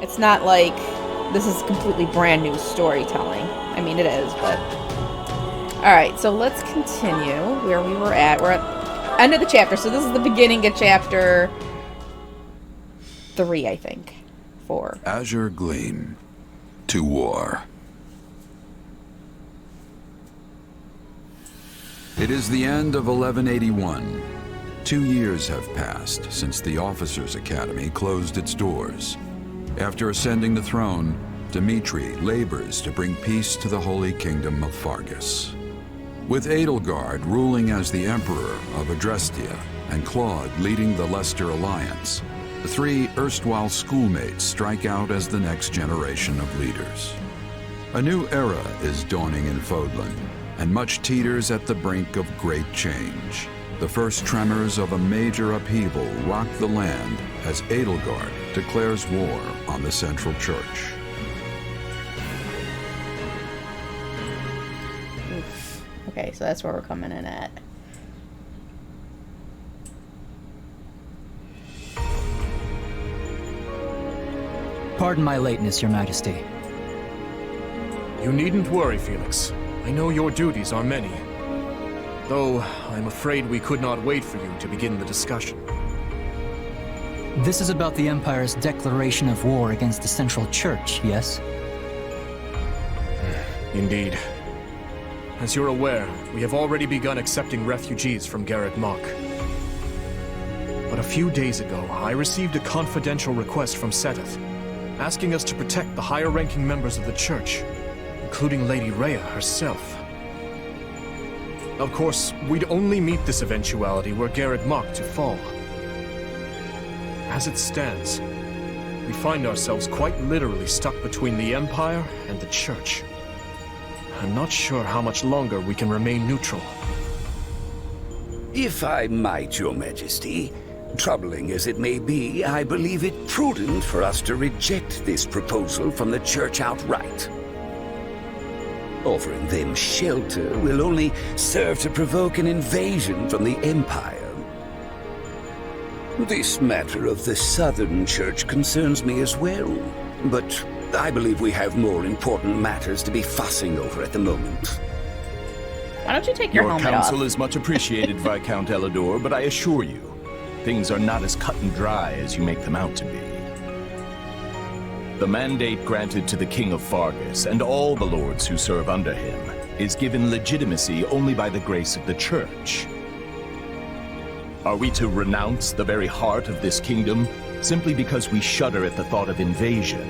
It's not like this is completely brand new storytelling. I mean, it is, but... Alright, so let's continue where we were at. We're at end of the chapter, so this is the beginning of chapter 3, I think. 4. Azure Gleam. To war. It is the end of 1181. 2 years have passed since the Officers' Academy closed its doors. After ascending the throne, Dmitri labors to bring peace to the Holy Kingdom of Fargus. With Edelgard ruling as the Emperor of Adrestia and Claude leading the Leicester Alliance, the 3 erstwhile schoolmates strike out as the next generation of leaders. A new era is dawning in Fodlan, and much teeters at the brink of great change. The first tremors of a major upheaval rock the land as Edelgard declares war on the Central Church. Oof. Okay, so that's where we're coming in at. Pardon my lateness, Your Majesty. You needn't worry, Felix. I know your duties are many. Though, I'm afraid we could not wait for you to begin the discussion. This is about the Empire's declaration of war against the Central Church, yes? Indeed. As you're aware, we have already begun accepting refugees from Garreg Mach. But a few days ago, I received a confidential request from Seteth, asking us to protect the higher-ranking members of the Church, including Lady Rhea herself. Of course, we'd only meet this eventuality were Garreg Mach to fall. As it stands, we find ourselves quite literally stuck between the Empire and the Church. I'm not sure how much longer we can remain neutral. If I might, Your Majesty, troubling as it may be, I believe it prudent for us to reject this proposal from the Church outright. Offering them shelter will only serve to provoke an invasion from the Empire. This matter of the Southern Church concerns me as well, but I believe we have more important matters to be fussing over at the moment. Why don't you take your helmet off? Your counsel is much appreciated, Viscount Elidor, but I assure you, things are not as cut and dry as you make them out to be. The mandate granted to the King of Fargus and all the lords who serve under him is given legitimacy only by the grace of the Church. Are we to renounce the very heart of this kingdom simply because we shudder at the thought of invasion? ...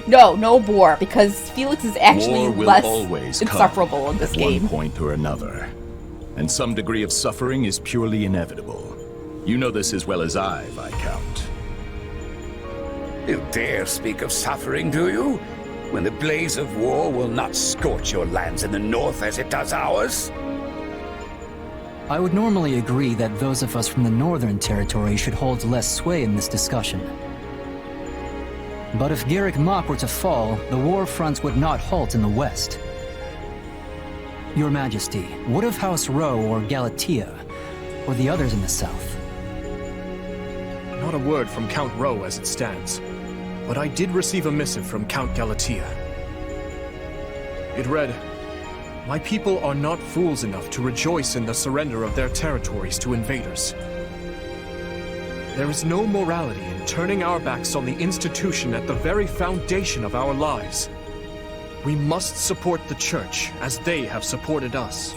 No war, because Felix is actually War will less always insufferable come in this at game. one point or another, and some degree of suffering is purely inevitable. You know this as well as I, Viscount. You dare speak of suffering, do you? When the blaze of war will not scorch your lands in the north as it does ours? I would normally agree that those of us from the Northern Territory should hold less sway in this discussion. But if Garreg Mach were to fall, the war fronts would not halt in the west. Your Majesty, what of House Rowe or Galatea, or the others in the south? Not a word from Count Rowe as it stands, but I did receive a missive from Count Galatea. It read, "My people are not fools enough to rejoice in the surrender of their territories to invaders. There is no morality in turning our backs on the institution at the very foundation of our lives. We must support the Church as they have supported us."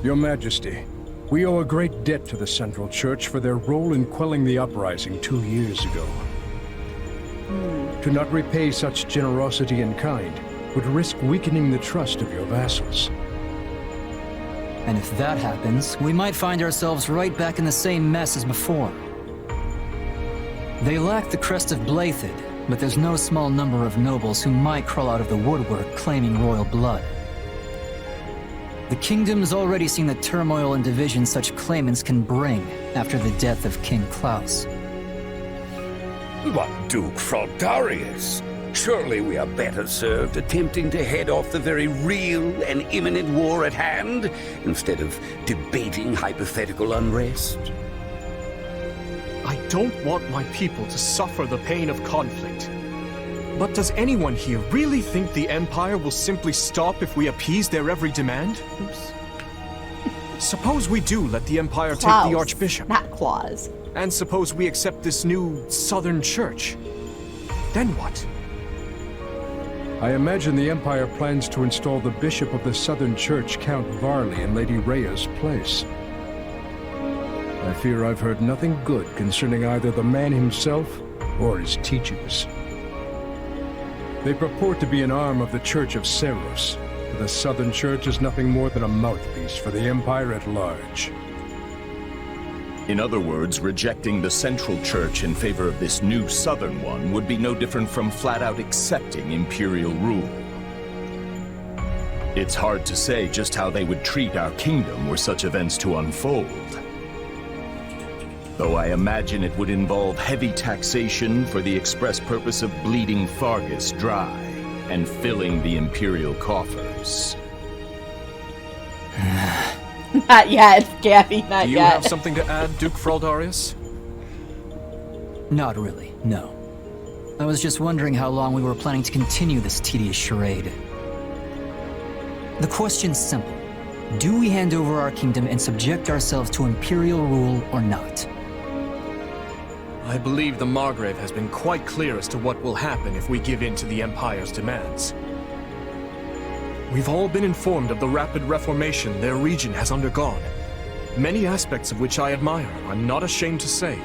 Your Majesty, we owe a great debt to the Central Church for their role in quelling the uprising 2 years ago. To not repay such generosity in kind would risk weakening the trust of your vassals. And if that happens, we might find ourselves right back in the same mess as before. They lack the crest of Blaiddyd, but there's no small number of nobles who might crawl out of the woodwork claiming royal blood. The kingdom's already seen the turmoil and division such claimants can bring after the death of King Klaus. But Duke Fraldarius, surely we are better served attempting to head off the very real and imminent war at hand, instead of debating hypothetical unrest. don't want my people to suffer the pain of conflict. But does anyone here really think the Empire will simply stop if we appease their every demand? Oops. Suppose we do let the Empire Klaus, take the Archbishop. not Claus. And suppose we accept this new Southern Church. Then what? I imagine the Empire plans to install the Bishop of the Southern Church, Count Varley, in Lady Rhea's place. I fear I've heard nothing good concerning either the man himself or his teachings. They purport to be an arm of the Church of Seros, but the Southern Church is nothing more than a mouthpiece for the Empire at large. In other words, rejecting the Central Church in favor of this new Southern one would be no different from flat-out accepting Imperial rule. It's hard to say just how they would treat our kingdom were such events to unfold. Though I imagine it would involve heavy taxation for the express purpose of bleeding Fargus dry and filling the Imperial coffers. Not yet, Gabby, not Do you yet. have something to add, Duke Fraldarius? Not really, no. I was just wondering how long we were planning to continue this tedious charade. The question's simple. Do we hand over our kingdom and subject ourselves to Imperial rule or not? I believe the Margrave has been quite clear as to what will happen if we give in to the Empire's demands. We've all been informed of the rapid reformation their region has undergone, many aspects of which I admire, I'm not ashamed to say.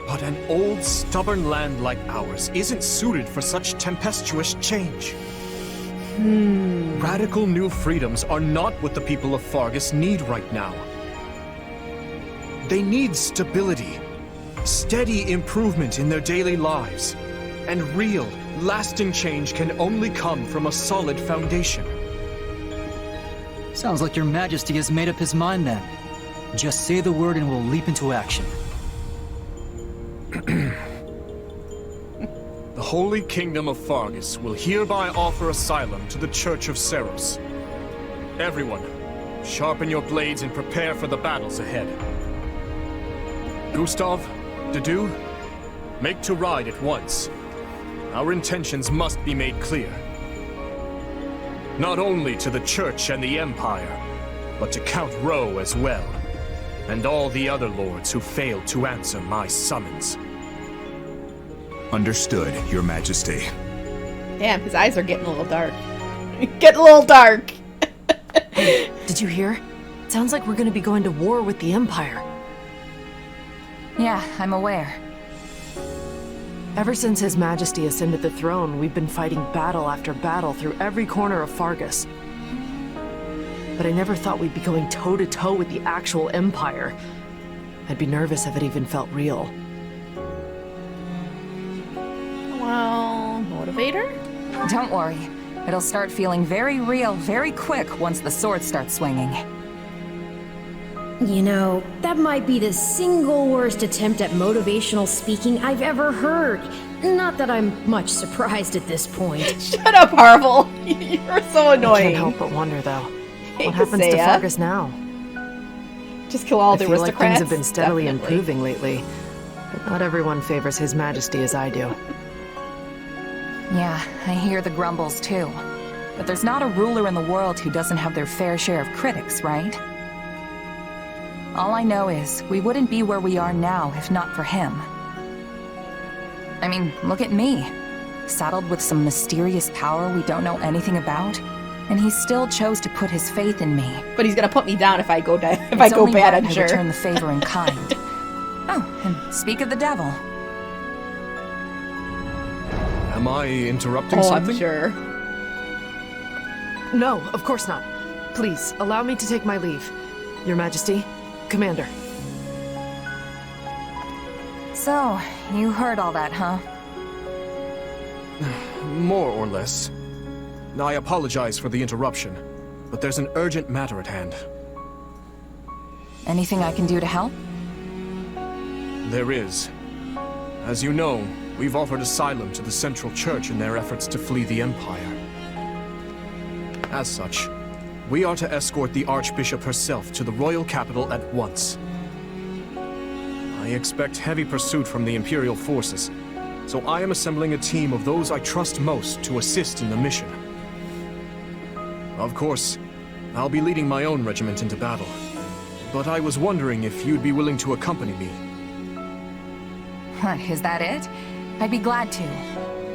But an old, stubborn land like ours isn't suited for such tempestuous change. Radical new freedoms are not what the people of Fargus need right now. They need stability, steady improvement in their daily lives, and real, lasting change can only come from a solid foundation. Sounds like your Majesty has made up his mind then. Just say the word and we'll leap into action. The Holy Kingdom of Fargus will hereby offer asylum to the Church of Seros. Everyone, sharpen your blades and prepare for the battles ahead. Gustav, Dedu, make to ride at once. Our intentions must be made clear. Not only to the Church and the Empire, but to Count Rowe as well, and all the other lords who failed to answer my summons. Understood, Your Majesty. Damn, his eyes are getting a little dark. Getting a little dark. Did you hear? Sounds like we're gonna be going to war with the Empire. Yeah, I'm aware. Ever since His Majesty ascended the throne, we've been fighting battle after battle through every corner of Fargus. But I never thought we'd be going toe-to-toe with the actual Empire. I'd be nervous if it even felt real. Well, motivator? Don't worry. It'll start feeling very real very quick once the sword starts swinging. You know, that might be the single worst attempt at motivational speaking I've ever heard. Not that I'm much surprised at this point. Shut up, Harvel. You're so I annoying. can't help but wonder, though. Hey, What happens to Kaseya. Fargus now? Just kill all I the feel like aristocrats. things have been steadily Definitely. improving lately. But not everyone favors His Majesty as I do. Yeah, I hear the grumbles too. But there's not a ruler in the world who doesn't have their fair share of critics, right? All I know is, we wouldn't be where we are now if not for him. I mean, look at me. Saddled with some mysterious power we don't know anything about, and he still chose to put his faith in me. But he's gonna put me down if I go if It's I go only bad, right I'm I sure. return the favor in kind. Oh, and speak of the devil. Am I interrupting Oh, something? I'm sure. No, of course not. Please, allow me to take my leave. Your Majesty, Commander. So, you heard all that, huh? More or less. I apologize for the interruption, but there's an urgent matter at hand. Anything I can do to help? There is. As you know, we've offered asylum to the Central Church in their efforts to flee the Empire. As such, we are to escort the Archbishop herself to the royal capital at once. I expect heavy pursuit from the Imperial forces, so I am assembling a team of those I trust most to assist in the mission. Of course, I'll be leading my own regiment into battle, but I was wondering if you'd be willing to accompany me. Is that it? I'd be glad to.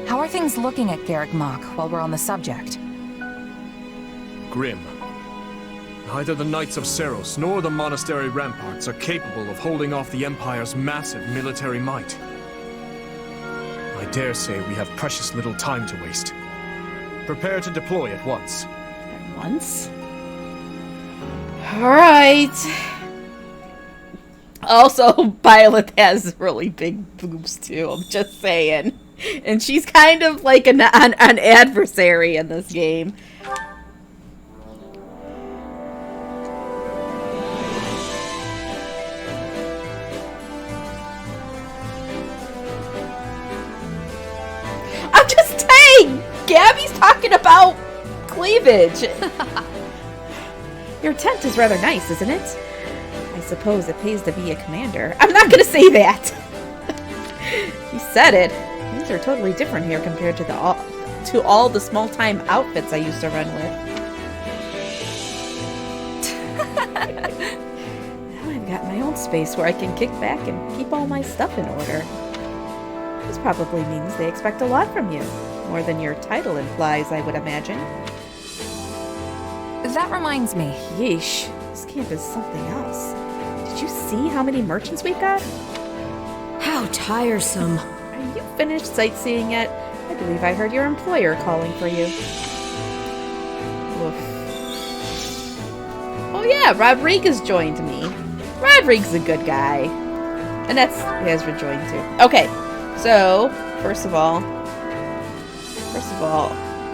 How are things looking at Garrick Mach while we're on the subject? Grim. Neither the Knights of Seros nor the monastery ramparts are capable of holding off the Empire's massive military might. I dare say we have precious little time to waste. Prepare to deploy at once. At once? Alright. Also, Violet has really big boobs too, I'm just saying. And she's kind of like an adversary in this game. I'm just saying! Gabby's talking about cleavage. Your tent is rather nice, isn't it? I suppose it pays to be a commander. I'm not gonna say that! You said it. Things are totally different here compared to all the small-time outfits I used to run with. Now I've got my own space where I can kick back and keep all my stuff in order. This probably means they expect a lot from you. More than your title implies, I would imagine. That reminds me. Yeesh. This camp is something else. Did you see how many merchants we've got? How tiresome. Are you finished sightseeing yet? I believe I heard your employer calling for you. Oof. Oh yeah, Rodriguez joined me. Rodriguez's a good guy. And that's Ezra joined too. Okay, so first of all,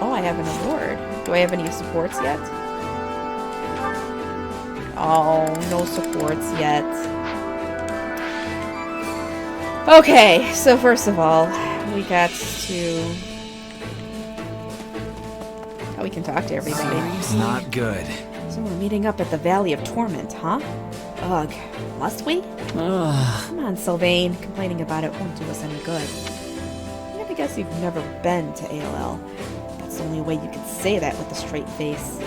oh, I have an award. Do I have any supports yet? Oh, no supports yet. Okay, so first of all, we got to... Oh, we can talk to everybody. Not good. So we're meeting up at the Valley of Torment, huh? Ugh, must we? Come on, Sylvain. Complaining about it won't do us any good. I'm gonna guess you've never been to ALL. That's the only way you can say that with a straight face.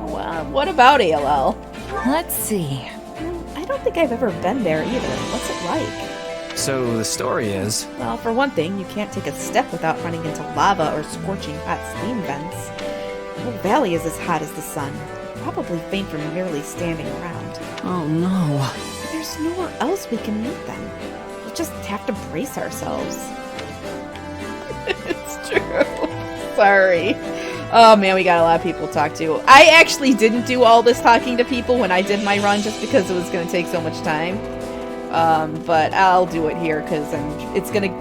Well, what about ALL? Let's see. I don't think I've ever been there either. What's it like? So the story is... Well, for one thing, you can't take a step without running into lava or scorching hot steam vents. The whole valley is as hot as the sun. Probably faint from merely standing around. Oh no. There's nowhere else we can meet them. We'll just have to brace ourselves. It's true. Sorry. Oh man, we got a lot of people to talk to. I actually didn't do all this talking to people when I did my run just because it was going to take so much time. But I'll do it here because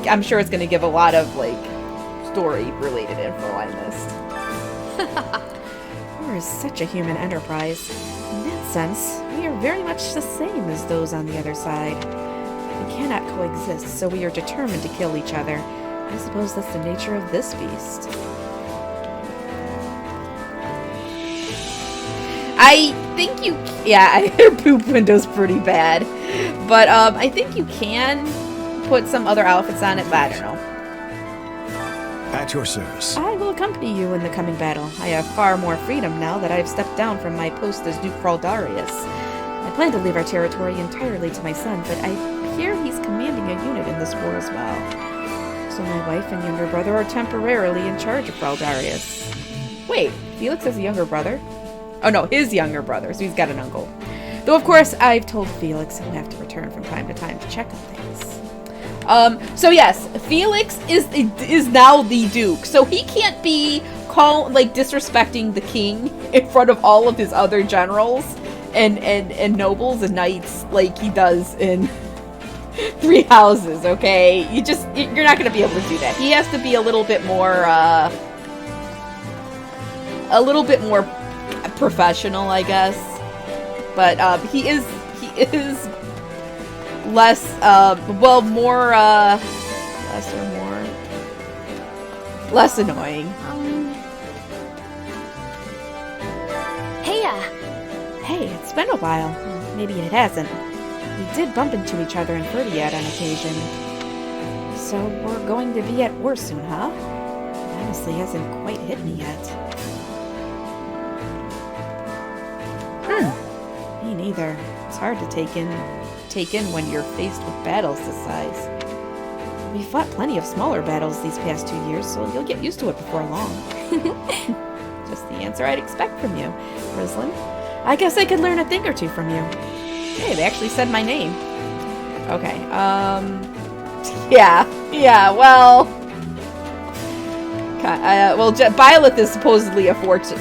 I'm sure it's gonna give a lot of like story-related info I missed. War is such a human enterprise. In that sense, we are very much the same as those on the other side. We cannot coexist, so we are determined to kill each other. I suppose that's the nature of this beast. I think you... Yeah, her poop window's pretty bad. But, I think you can put some other outfits on it, but I don't know. At your service. I will accompany you in the coming battle. I have far more freedom now that I've stepped down from my post as Duke Kraldarius. I plan to leave our territory entirely to my son, but I hear he's commanding a unit in this war as well. So my wife and younger brother are temporarily in charge of Kraldarius. Wait, Felix has a younger brother? Oh no, his younger brother, so he's got an uncle. Though of course, I've told Felix he'll have to return from time to time to check on things. So yes, Felix is now the Duke, so he can't be disrespecting the king in front of all of his other generals and nobles and knights like he does in Three Houses, okay? You're not gonna be able to do that. He has to be a little bit more professional, I guess. But he is less less annoying. Hey, Hey, it's been a while. Maybe it hasn't. We did bump into each other in Ferdiad on occasion. So we're going to be at war soon, huh? It honestly hasn't quite hit me yet. Me neither. It's hard to take in when you're faced with battles this size. We fought plenty of smaller battles these past 2 years, so you'll get used to it before long. Just the answer I'd expect from you, Rislin. I guess I could learn a thing or two from you. Hey, they actually said my name. Okay, yeah, well... Byleth is supposedly a force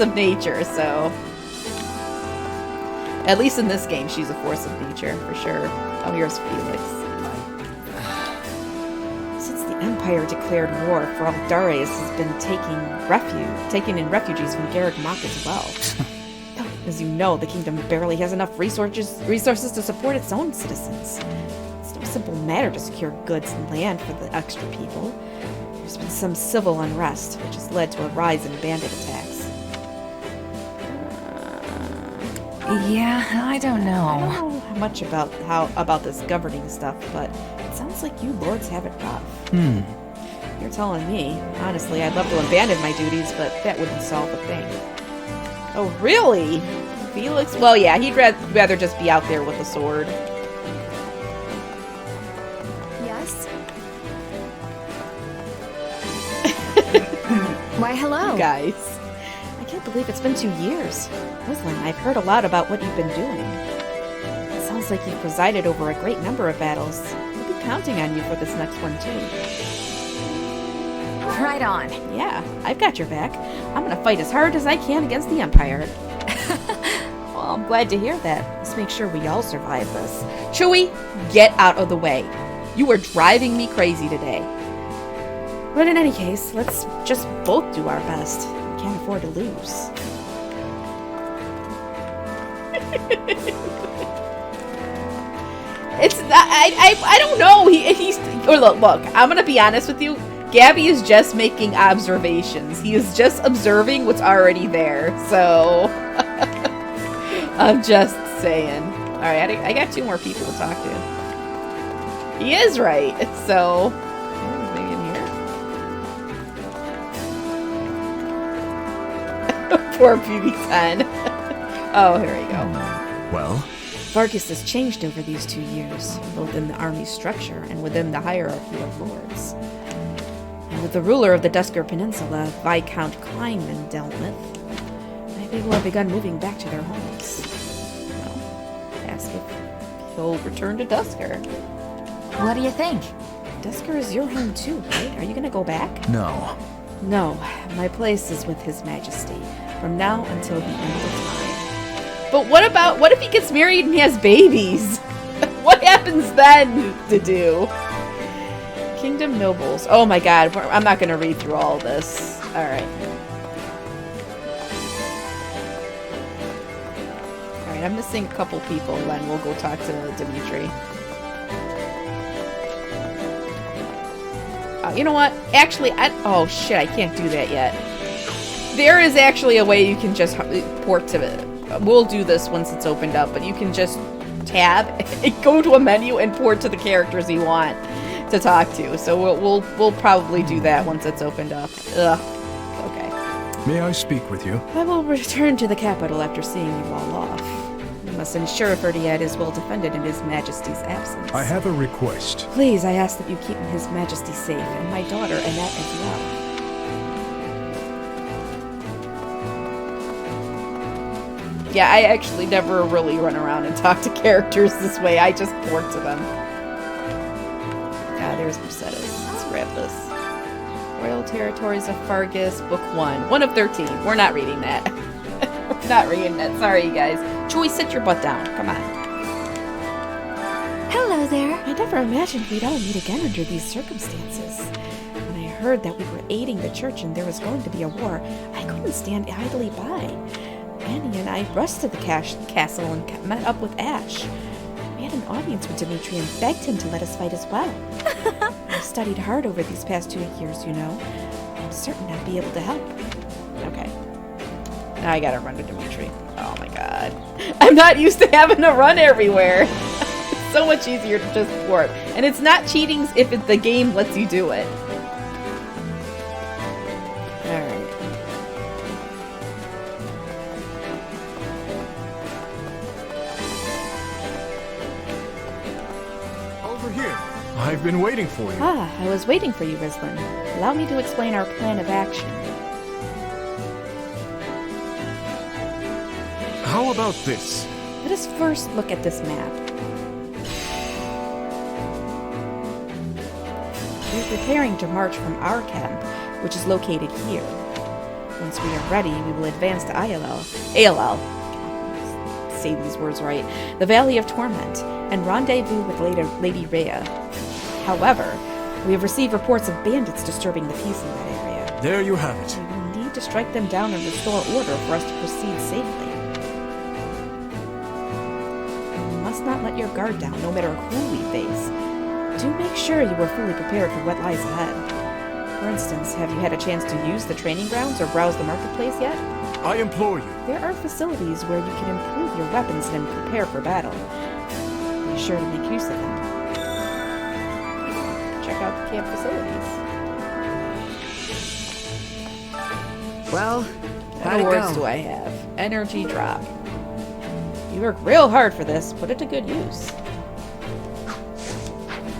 of nature, so... At least in this game, she's a force of nature, for sure. Oh, here's Felix. Since the Empire declared war, Feraldares has been taking in refugees from Garreg Mach as well. As you know, the kingdom barely has enough resources to support its own citizens. It's no simple matter to secure goods and land for the extra people. There's been some civil unrest, which has led to a rise in bandit attacks. Yeah, I don't know. I don't know much about this governing stuff, but it sounds like you lords have it rough. You're telling me. Honestly, I'd love to abandon my duties, but that wouldn't solve a thing. Oh, really? Felix? Well, yeah, he'd rather just be out there with a sword. Yes? Why, hello. Guys. I can't believe it's been 2 years. Rislin, I've heard a lot about what you've been doing. It sounds like you've presided over a great number of battles. We'll be counting on you for this next one, too. Right on. Yeah, I've got your back. I'm gonna fight as hard as I can against the Empire. Well, I'm glad to hear that. Let's make sure we all survive this. Chewie, get out of the way. You are driving me crazy today. But in any case, let's just both do our best. We can't afford to lose. It's not, I don't know. He's or look, I'm gonna be honest with you. Gabby is just making observations. He is just observing what's already there. So I'm just saying. All right, I got 2 more people to talk to. He is right. So maybe in here. Poor BB-10. Oh, here we go. Well? Vargas has changed over these 2 years, both in the army structure and within the hierarchy of lords. And with the ruler of the Dusker Peninsula, Viscount Kleinman, dealt with, my people have begun moving back to their homes. Well, ask if he'll return to Dusker. What do you think? Dusker is your home too, right? Are you gonna go back? No. No, my place is with His Majesty, from now until the end of time. But what if he gets married and he has babies? What happens then to do? Kingdom nobles. Oh my god, I'm not gonna read through all this. Alright. Alright, I'm missing a couple people, then we'll go talk to Dimitri. You know what? Actually, oh shit, I can't do that yet. There is actually a way you can just port to it. We'll do this once it's opened up, but you can just tab and go to a menu and port to the characters you want to talk to. So we'll probably do that once it's opened up. Ugh. Okay. May I speak with you? I will return to the capital after seeing you all off. We must ensure Ferdiad is well defended in His Majesty's absence. I have a request. Please, I ask that you keep His Majesty safe, and my daughter Annette as well. Yeah, I actually never really run around and talk to characters this way. I just port to them. Ah, there's Mercedes. Let's grab this. Royal Territories of Fargus, Book 1. 1 of 13. We're not reading that. We're not reading that. Sorry, you guys. Chewie, sit your butt down. Come on. Hello there. I never imagined we'd all meet again under these circumstances. When I heard that we were aiding the church and there was going to be a war, I couldn't stand idly by. Annie and I rushed to the castle and met up with Ash. We had an audience with Dimitri and begged him to let us fight as well. I've studied hard over these past 2 years, you know. I'm certain I'd be able to help. Okay. Now I gotta run to Dimitri. Oh my god. I'm not used to having to run everywhere. It's so much easier to just warp. And it's not cheating if the game lets you do it. Alright. Over here. I've been waiting for you. Ah, I was waiting for you, Rizlin. Allow me to explain our plan of action. How about this? Let us first look at this map. We are preparing to march from our camp, which is located here. Once we are ready, we will advance to ALL, say these words right, the Valley of Torment, and rendezvous with Lady Rhea. However, we have received reports of bandits disturbing the peace in that area. There you have it. We will need to strike them down and restore order for us to proceed safely. You must not let your guard down, no matter who we face. Do make sure you are fully prepared for what lies ahead. For instance, have you had a chance to use the training grounds or browse the marketplace yet? I implore you. There are facilities where you can improve your weapons and prepare for battle. Be sure to make use of them. Check out the camp facilities. Well, What awards do I have? Energy drop. You work real hard for this. Put it to good use.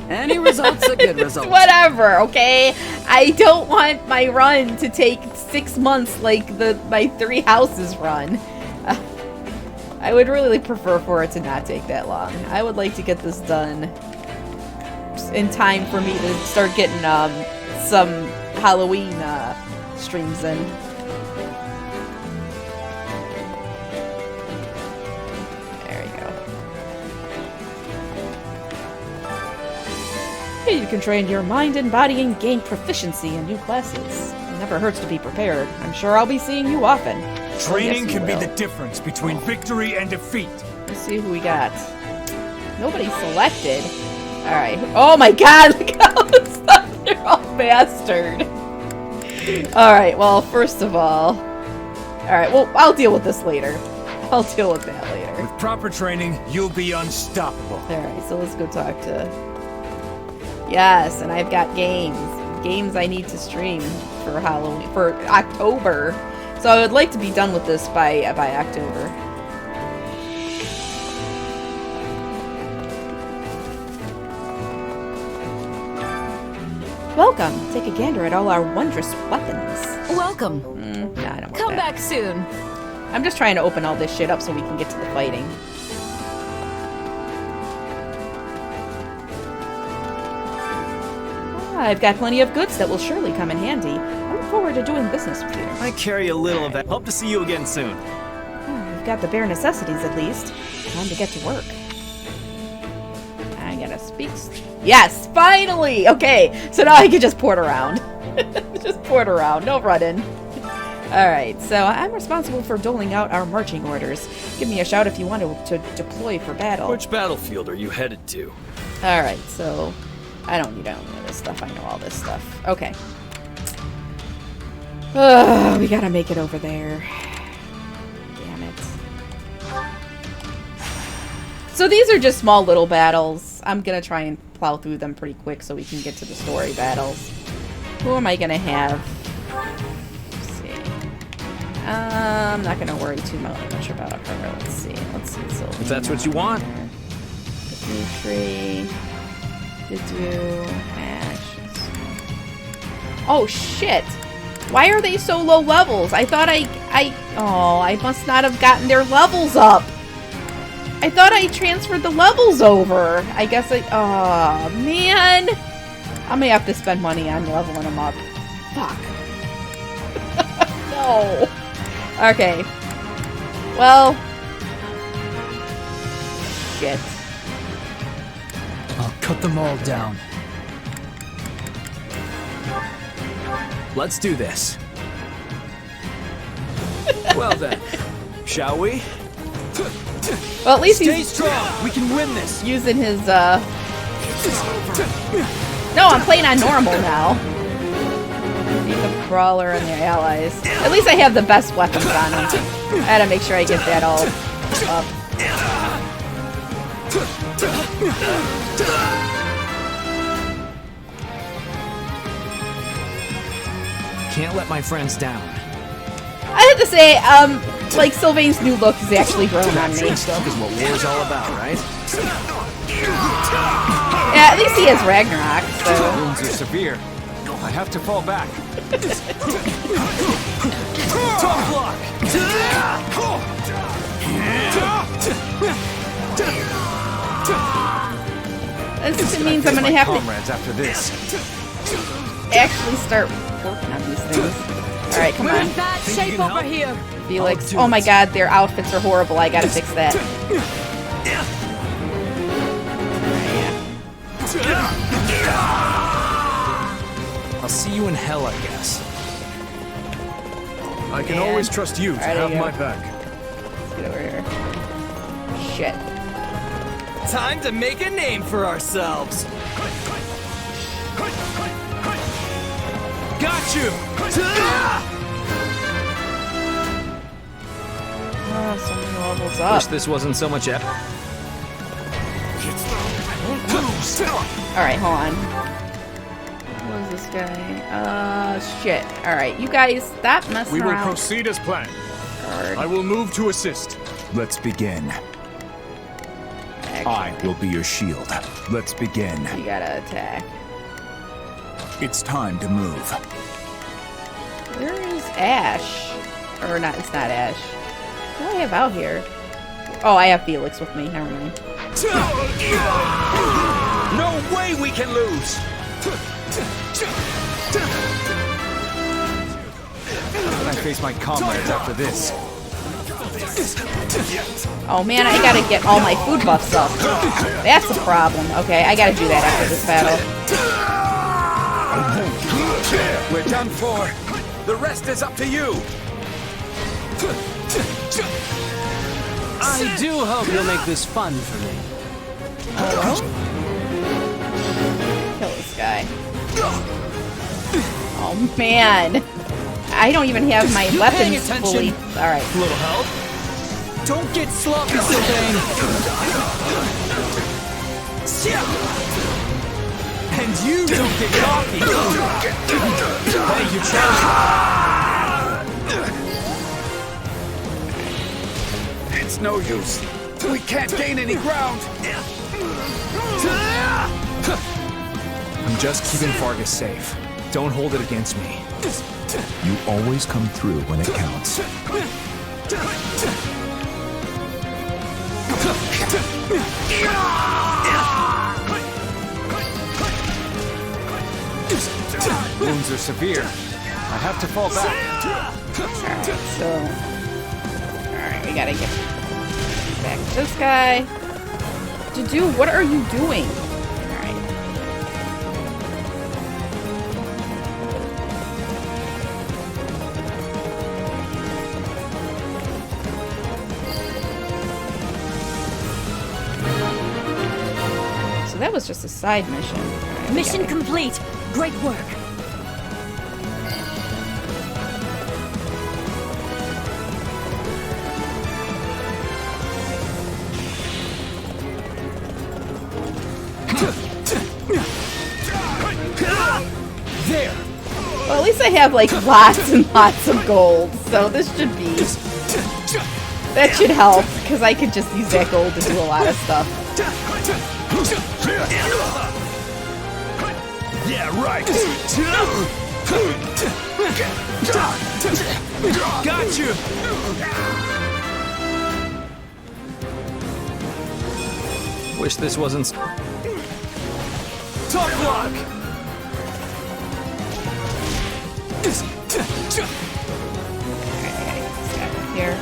Any result's a good result. Whatever, okay? I don't want my run to take 6 months like my 3 houses run. I would really prefer for it to not take that long. I would like to get this done in time for me to start getting some Halloween streams in. There we go. You can train your mind and body and gain proficiency in new classes. It never hurts to be prepared. I'm sure I'll be seeing you often. Training Yes, you can be will. the difference between victory and defeat. Let's see who we got. Nobody selected. Alright. Oh my god, look at all this stuff. They're all bastard. Alright, well, first of all... Alright, well, I'll deal with this later. I'll deal with that later. With proper training, you'll be unstoppable. Alright, so let's go talk to... Yes, and I've got games. Games I need to stream for Halloween, for October. So I would like to be done with this by October. Welcome. Take a gander at all our wondrous weapons. Welcome. Nah, I don't want Come that. back soon. I'm just trying to open all this shit up so we can get to the fighting. I've got plenty of goods that will surely come in handy. I look forward to doing business with you. I carry a little of that. Hope to see you again soon. We've got the bare necessities at least. Time to get to work. I gotta speak. Yes, finally! Okay, so now I can just port around. Just port around, no running. Alright, so I'm responsible for doling out our marching orders. Give me a shout if you want to deploy for battle. Which battlefield are you headed to? Alright, so I don't need any of this stuff. I know all this stuff. Okay. We gotta make it over there. Damn it. So these are just small little battles. I'm gonna try and plow through them pretty quick so we can get to the story battles. Who am I gonna have? Let's see. I'm not gonna worry too much about her. Let's see. So If that's what you want. Dimitri. Ash. Oh shit! Why are they so low levels? I thought I must not have gotten their levels up. I thought I transferred the levels over. I guess oh man. I may have to spend money on leveling them up. Fuck. No. Okay. Well. Shit. I'll cut them all down. Let's do this. Well then, shall we? Well, at least Stay he's strong. We can win this. using his, No, I'm playing on normal now. Beat the brawler and their allies. At least I have the best weapons on him. I gotta make sure I get that all up. Can't let my friends down. I have to say, like, Sylvain's new look has actually grown on me. Capturing stuff is what war's all about, right? Yeah, at least he has Ragnarok, so... Wounds are severe. I have to fall back. Tough luck! This means I'm gonna have to comrades after this. actually start working on these things. Alright, come on. Bad shape over here. Felix. Oh my god, their outfits are horrible. I gotta fix that. I'll see you in hell, I guess. I can always trust you to have my back. Let's get over here. Shit. Time to make a name for ourselves. Got you! Oh, so many levels up. Wish this wasn't so much effort. Alright, hold on. What is this guy? Shit. Alright, you guys, stop messing We will around. proceed as planned. Guard. I will move to assist. Let's begin. Action. I will be your shield. Let's begin. You gotta attack. It's time to move. Where is Ash? Or not, it's not Ash. What do I have out here? Oh, I have Felix with me. Never mind. No way we can lose! When I face my comrades after this. Oh man, I gotta get all my food buffs up. That's a problem. Okay, I gotta do that after this battle. We're done for. The rest is up to you. I do hope you'll make this fun for me. Kill this guy. Oh man. I don't even have my weapons fully. Alright. A little help? Don't get sloppy, Sylvain! And you don't get coffee! Hey, you challenge! It's no use. We can't gain any ground. I'm just keeping Fargus safe. Don't hold it against me. You always come through when it counts. Wounds are severe. I have to fall back. Alright, so... Alright, we gotta get back to this guy. Dude, what are you doing? Alright. So that was just a side mission. Alright, Mission complete. Great work. There! Well, at least I have like lots and lots of gold, so this should be... That should help, because I could just use that gold to do a lot of stuff. Yeah, right! Got you! Wish this wasn't... Tough luck! Here.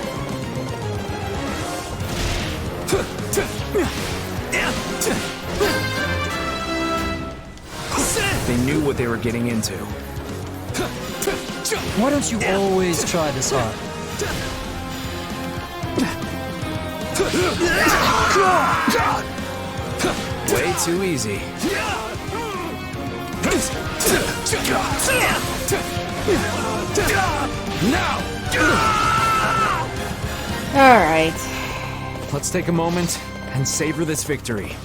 They knew what they were getting into. Why don't you always try this hard? Way too easy. Alright. Let's take a moment and savor this victory.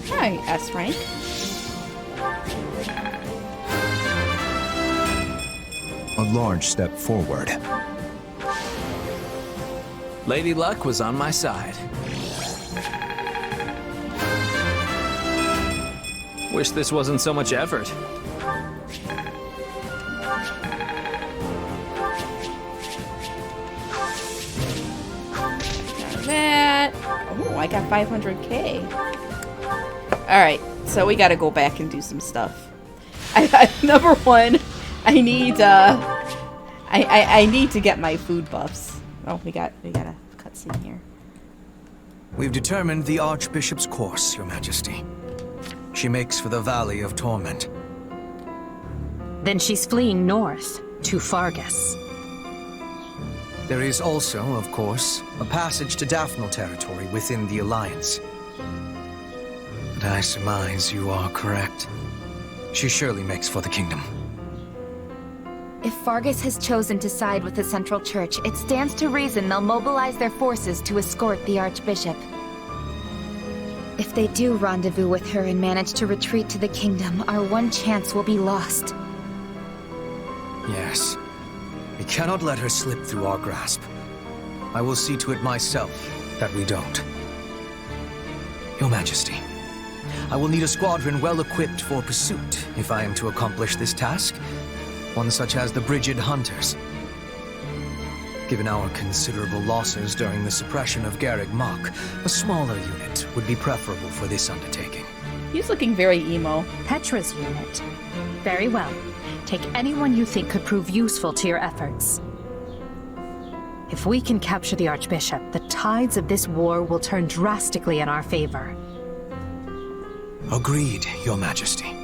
Hi, S rank. A large step forward. Lady Luck was on my side. Wish this wasn't so much effort. That. Oh, I got 500k. Alright, so we gotta go back and do some stuff. Number one, I need I need to get my food buffs. Oh, we got a cutscene here. We've determined the Archbishop's course, Your Majesty. She makes for the Valley of Torment. Then she's fleeing north, to Fargus. There is also, of course, a passage to Daphnal territory within the Alliance. But I surmise you are correct. She surely makes for the kingdom. If Fargus has chosen to side with the Central Church, it stands to reason they'll mobilize their forces to escort the Archbishop. If they do rendezvous with her and manage to retreat to the kingdom, our one chance will be lost. Yes. We cannot let her slip through our grasp. I will see to it myself that we don't. Your Majesty, I will need a squadron well equipped for pursuit if I am to accomplish this task. One such as the Brigid Hunters. Given our considerable losses during the suppression of Garreg Mach, a smaller unit would be preferable for this undertaking. He's looking very emo. Petra's unit. Very well. Take anyone you think could prove useful to your efforts. If we can capture the Archbishop, the tides of this war will turn drastically in our favor. Agreed, Your Majesty.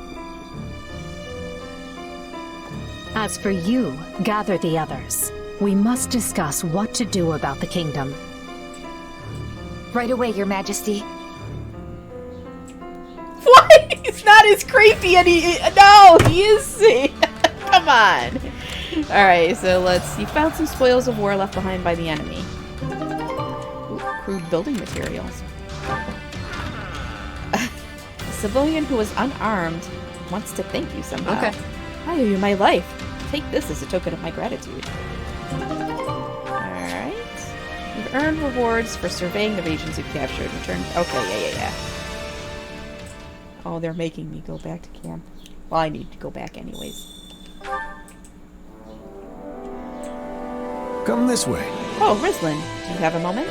As for you, gather the others. We must discuss what to do about the kingdom. Right away, Your Majesty. What? He's not as creepy and no, he is. Come on. Alright, so let's see. Found some spoils of war left behind by the enemy. Ooh, crude building materials. A civilian who was unarmed wants to thank you somehow. Okay. I owe you my life. Take this as a token of my gratitude. Alright. You've earned rewards for surveying the regions you've captured. Return. Okay, yeah. Oh, they're making me go back to camp. Well, I need to go back anyways. Come this way. Oh, Rislin, do you have a moment?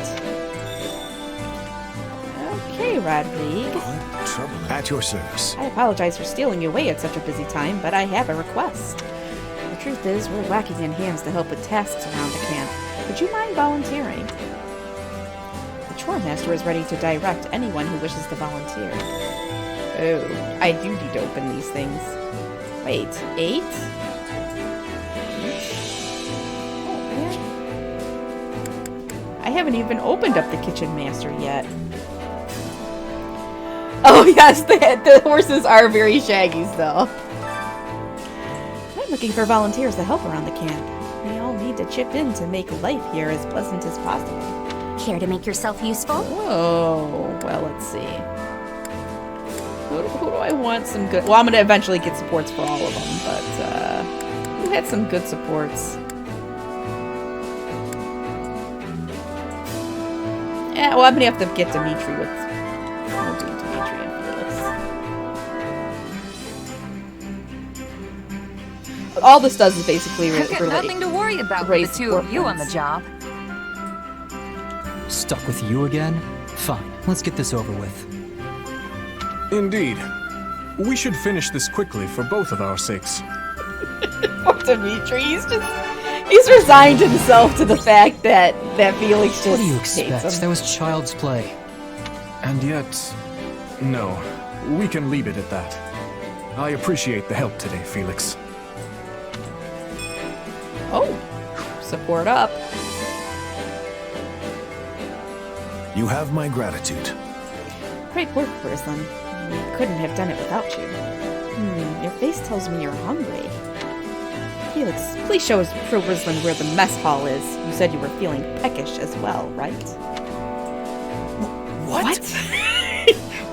Okay, Rodrigue. What trouble? At your service. I apologize for stealing you away at such a busy time, but I have a request. The truth is, we're lacking in hands to help with tasks around the camp. Would you mind volunteering? The chore master is ready to direct anyone who wishes to volunteer. Oh, I do need to open these things. Wait, 8? I haven't even opened up the kitchen master yet. Oh yes, the horses are very shaggy still. I'm looking for volunteers to help around the camp. We all need to chip in to make life here as pleasant as possible. Care to make yourself useful? Oh, well, let's see. Who do I want some good... Well, I'm going to eventually get supports for all of them, but who had some good supports? Yeah, well, I'm going to have to get Dimitri with... I'll do Dimitri and Felix. All this does is basically I've got nothing to worry about with the two of you on the job. Stuck with you again? Fine, let's get this over with. Indeed. We should finish this quickly for both of our sakes. Poor Dimitri, he's resigned himself to the fact that Felix just What do you hates expect? him. That was child's play. And yet... no. We can leave it at that. I appreciate the help today, Felix. Oh, support up. You have my gratitude. Great work, Rislin. We couldn't have done it without you. Your face tells me you're hungry. Felix, please show Rislin where the mess hall is. You said you were feeling peckish as well, right? What?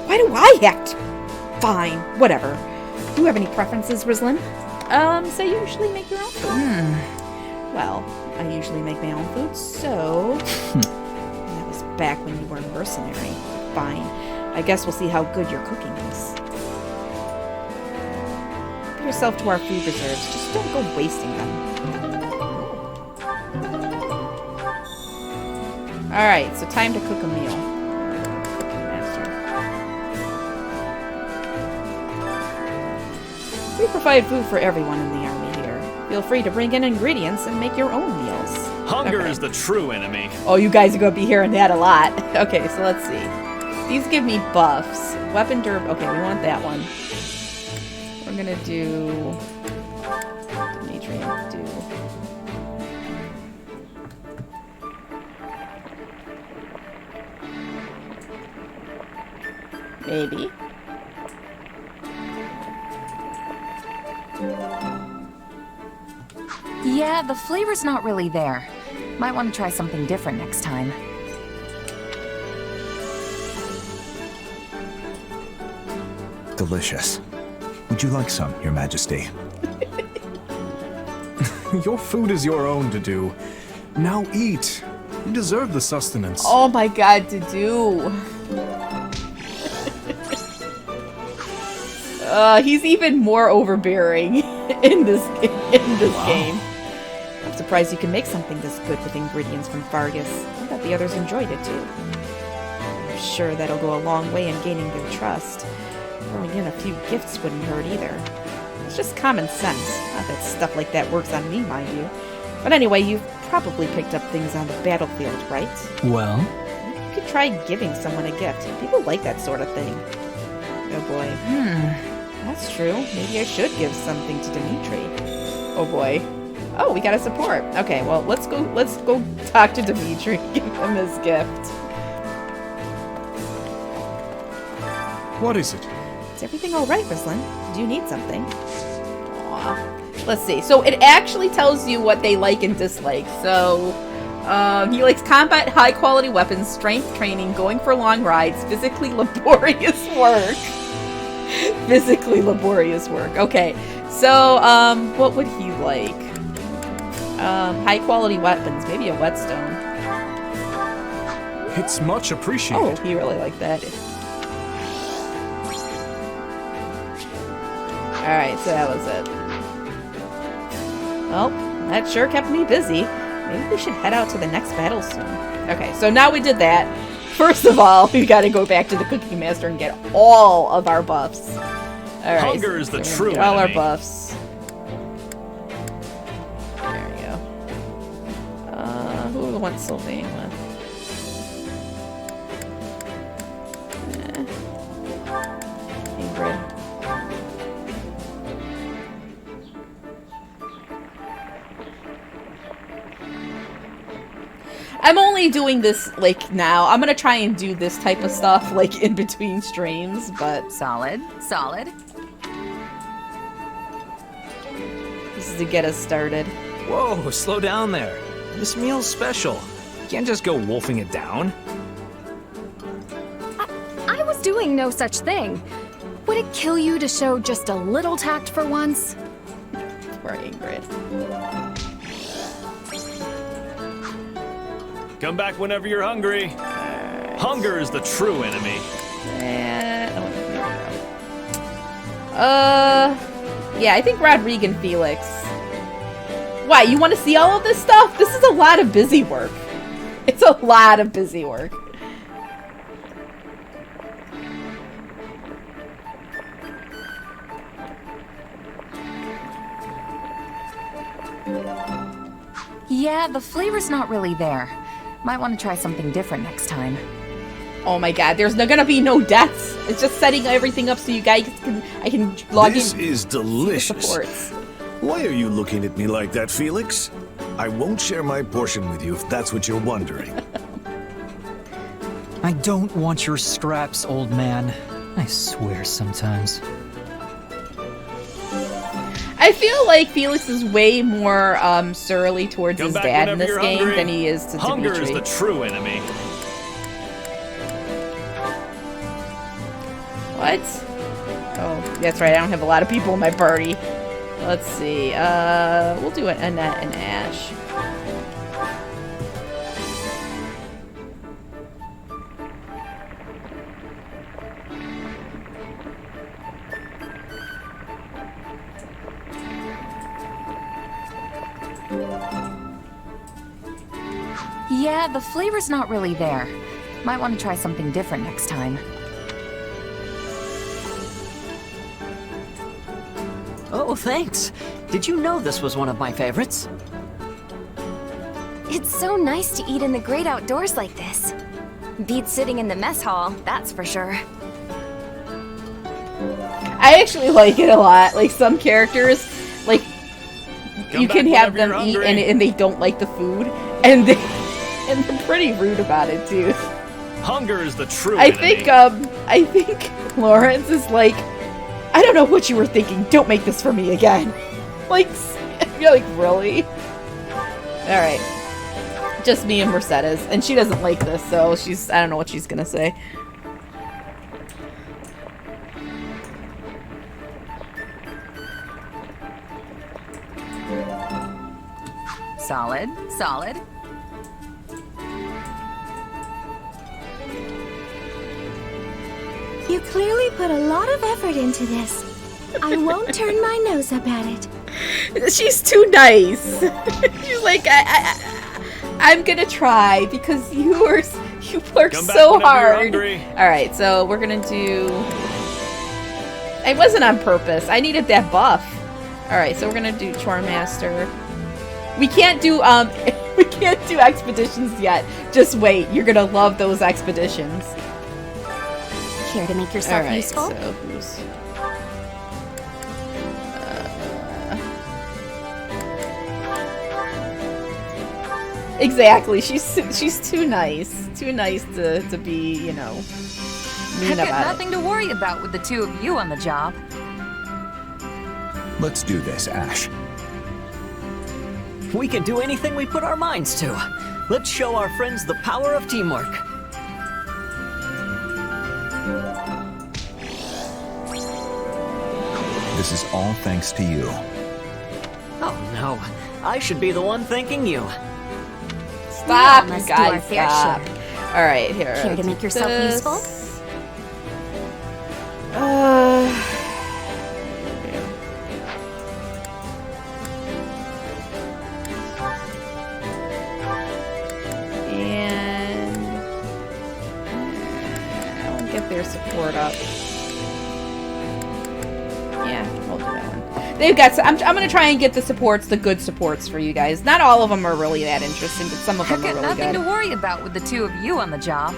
Why do I act fine? Whatever. Do you have any preferences, Rislin? So you usually make your own food? Well, I usually make my own food, so... That was back when you were a mercenary. Fine. I guess we'll see how good your cooking is. Help yourself to our food reserves. Just don't go wasting them. Alright, so time to cook a meal. Cooking master. We provide food for everyone in the army here. Feel free to bring in ingredients and make your own meals. Hunger is the true enemy. Oh, you guys are going to be hearing that a lot. Okay, so let's see. These give me buffs. Weapon durability. Okay, we want that one. We're going to do... Dimitri, do... Maybe. Yeah, the flavor's not really there. Might want to try something different next time. Delicious. Would you like some, Your Majesty? Your food is your own to do. Now eat. You deserve the sustenance. Oh my god, to do. He's even more overbearing in this game. I'm surprised you can make something this good with ingredients from Fargus. I bet the others enjoyed it too. I'm sure that'll go a long way in gaining their trust. Throwing in a few gifts wouldn't hurt either. It's just common sense. Not that stuff like that works on me, mind you. But anyway, you've probably picked up things on the battlefield, right? Well? Maybe you could try giving someone a gift. People like that sort of thing. Oh boy. That's true. Maybe I should give something to Dimitri. Oh boy. Oh, we got a support. Okay, well, let's go talk to Dimitri and give him his gift. What is it? Is everything alright, Rislin? Do you need something? Aww. Let's see. So it actually tells you what they like and dislike. So, he likes combat, high-quality weapons, strength training, going for long rides, physically laborious work. Physically laborious work. Okay. So, what would he like? High-quality weapons. Maybe a whetstone. It's much appreciated. Oh, he really liked that. Alright, so that was it. Well, that sure kept me busy. Maybe we should head out to the next battle soon. Okay, so now we did that. First of all, we gotta go back to the Cooking Master and get all of our buffs. Alright. Hunger is the true enemy. All our buffs. There we go. Who do we want Sylvain with? Ingrid. I'm only doing this, like, now. I'm gonna try and do this type of stuff, like, in between streams, but... Solid. This is to get us started. Whoa, slow down there. This meal's special. You can't just go wolfing it down. I was doing no such thing. Would it kill you to show just a little tact for once? Poor Ingrid. Come back whenever you're hungry. Hunger is the true enemy. Yeah, I think Rodrigue and Felix. Why, you want to see all of this stuff? This is a lot of busy work. It's a lot of busy work. Yeah, the flavor's not really there. Might want to try something different next time. Oh my god, there's gonna be no deaths. It's just setting everything up so you guys I can log in. This is delicious. Why are you looking at me like that, Felix? I won't share my portion with you if that's what you're wondering. I don't want your scraps, old man. I swear sometimes. I feel like Felix is way more surly towards his dad in this game than he is to Hunger Dimitri. is the true enemy. What? Oh, that's right. I don't have a lot of people in my party. Let's see. We'll do an Annette and Ash. Yeah, the flavor's not really there. Might want to try something different next time. Oh, thanks. Did you know this was one of my favorites? It's so nice to eat in the great outdoors like this. Beats sitting in the mess hall, that's for sure. I actually like it a lot. Like, some characters, like, you can have them eat and they don't like the food. And they're pretty rude about it, too. Hunger is the true I enemy. think Lawrence is like, I don't know what you were thinking. Don't make this for me again. Like, you're like, really? Alright. Just me and Mercedes. And she doesn't like this, so I don't know what she's gonna say. Solid, solid. You clearly put a lot of effort into this. I won't turn my nose up at it. She's too nice. She's like, I'm gonna try because you worked so hard. Alright, so we're gonna do... It wasn't on purpose. I needed that buff. Alright, so we're gonna do Chore Master. We can't do we can't do expeditions yet. Just wait. You're gonna love those expeditions. Care to make yourself useful? So who's... Exactly. She's too nice. Too nice to be, you know, mean I've got about nothing to worry about with the two of you on the job. Let's do this, Ash. We can do anything we put our minds to. Let's show our friends the power of teamwork. This is all thanks to you. Oh no, I should be the one thanking you. Stop, We all you must do our guys, fair stop. share. Alright, here. Care to make yourself useful? And... I want to get their support up. Yeah, we'll do that one. They've got... I'm going to try and get the supports, the good supports for you guys. Not all of them are really that interesting, but some of them I've are got really nothing good. to worry about with the two of you on the job.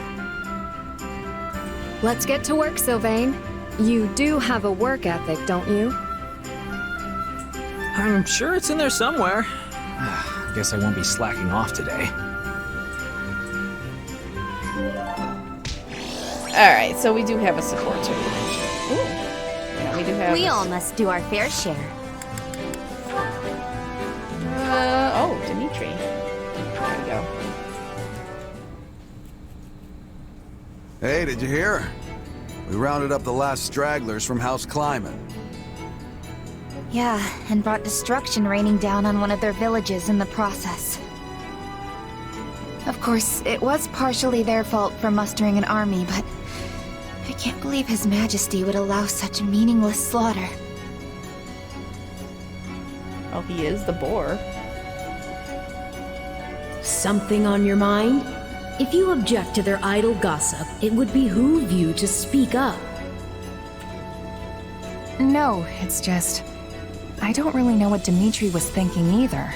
Let's get to work, Sylvain. You do have a work ethic, don't you? I'm sure it's in there somewhere. Guess I won't be slacking off today. Alright, so we do have a support too. Ooh. Yeah, we do have We all must do our fair share. oh, Dimitri. There we go. Hey, did you hear? We rounded up the last stragglers from House Climate. Yeah, and brought destruction raining down on one of their villages in the process. Of course, it was partially their fault for mustering an army, but I can't believe His Majesty would allow such meaningless slaughter. Oh, he is the boar. Something on your mind? If you object to their idle gossip, it would behoove you to speak up. No, it's just... I don't really know what Dimitri was thinking either.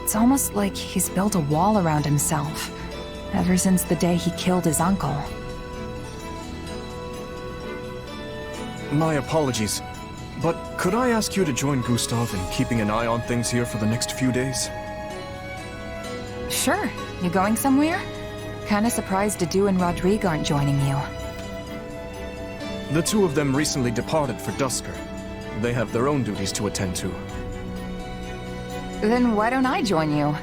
It's almost like he's built a wall around himself, ever since the day he killed his uncle. My apologies, but could I ask you to join Gustav in keeping an eye on things here for the next few days? Sure. You going somewhere? Kinda surprised Adu and Rodrigue aren't joining you. The two of them recently departed for Dusker. They have their own duties to attend to. Then why don't I join you?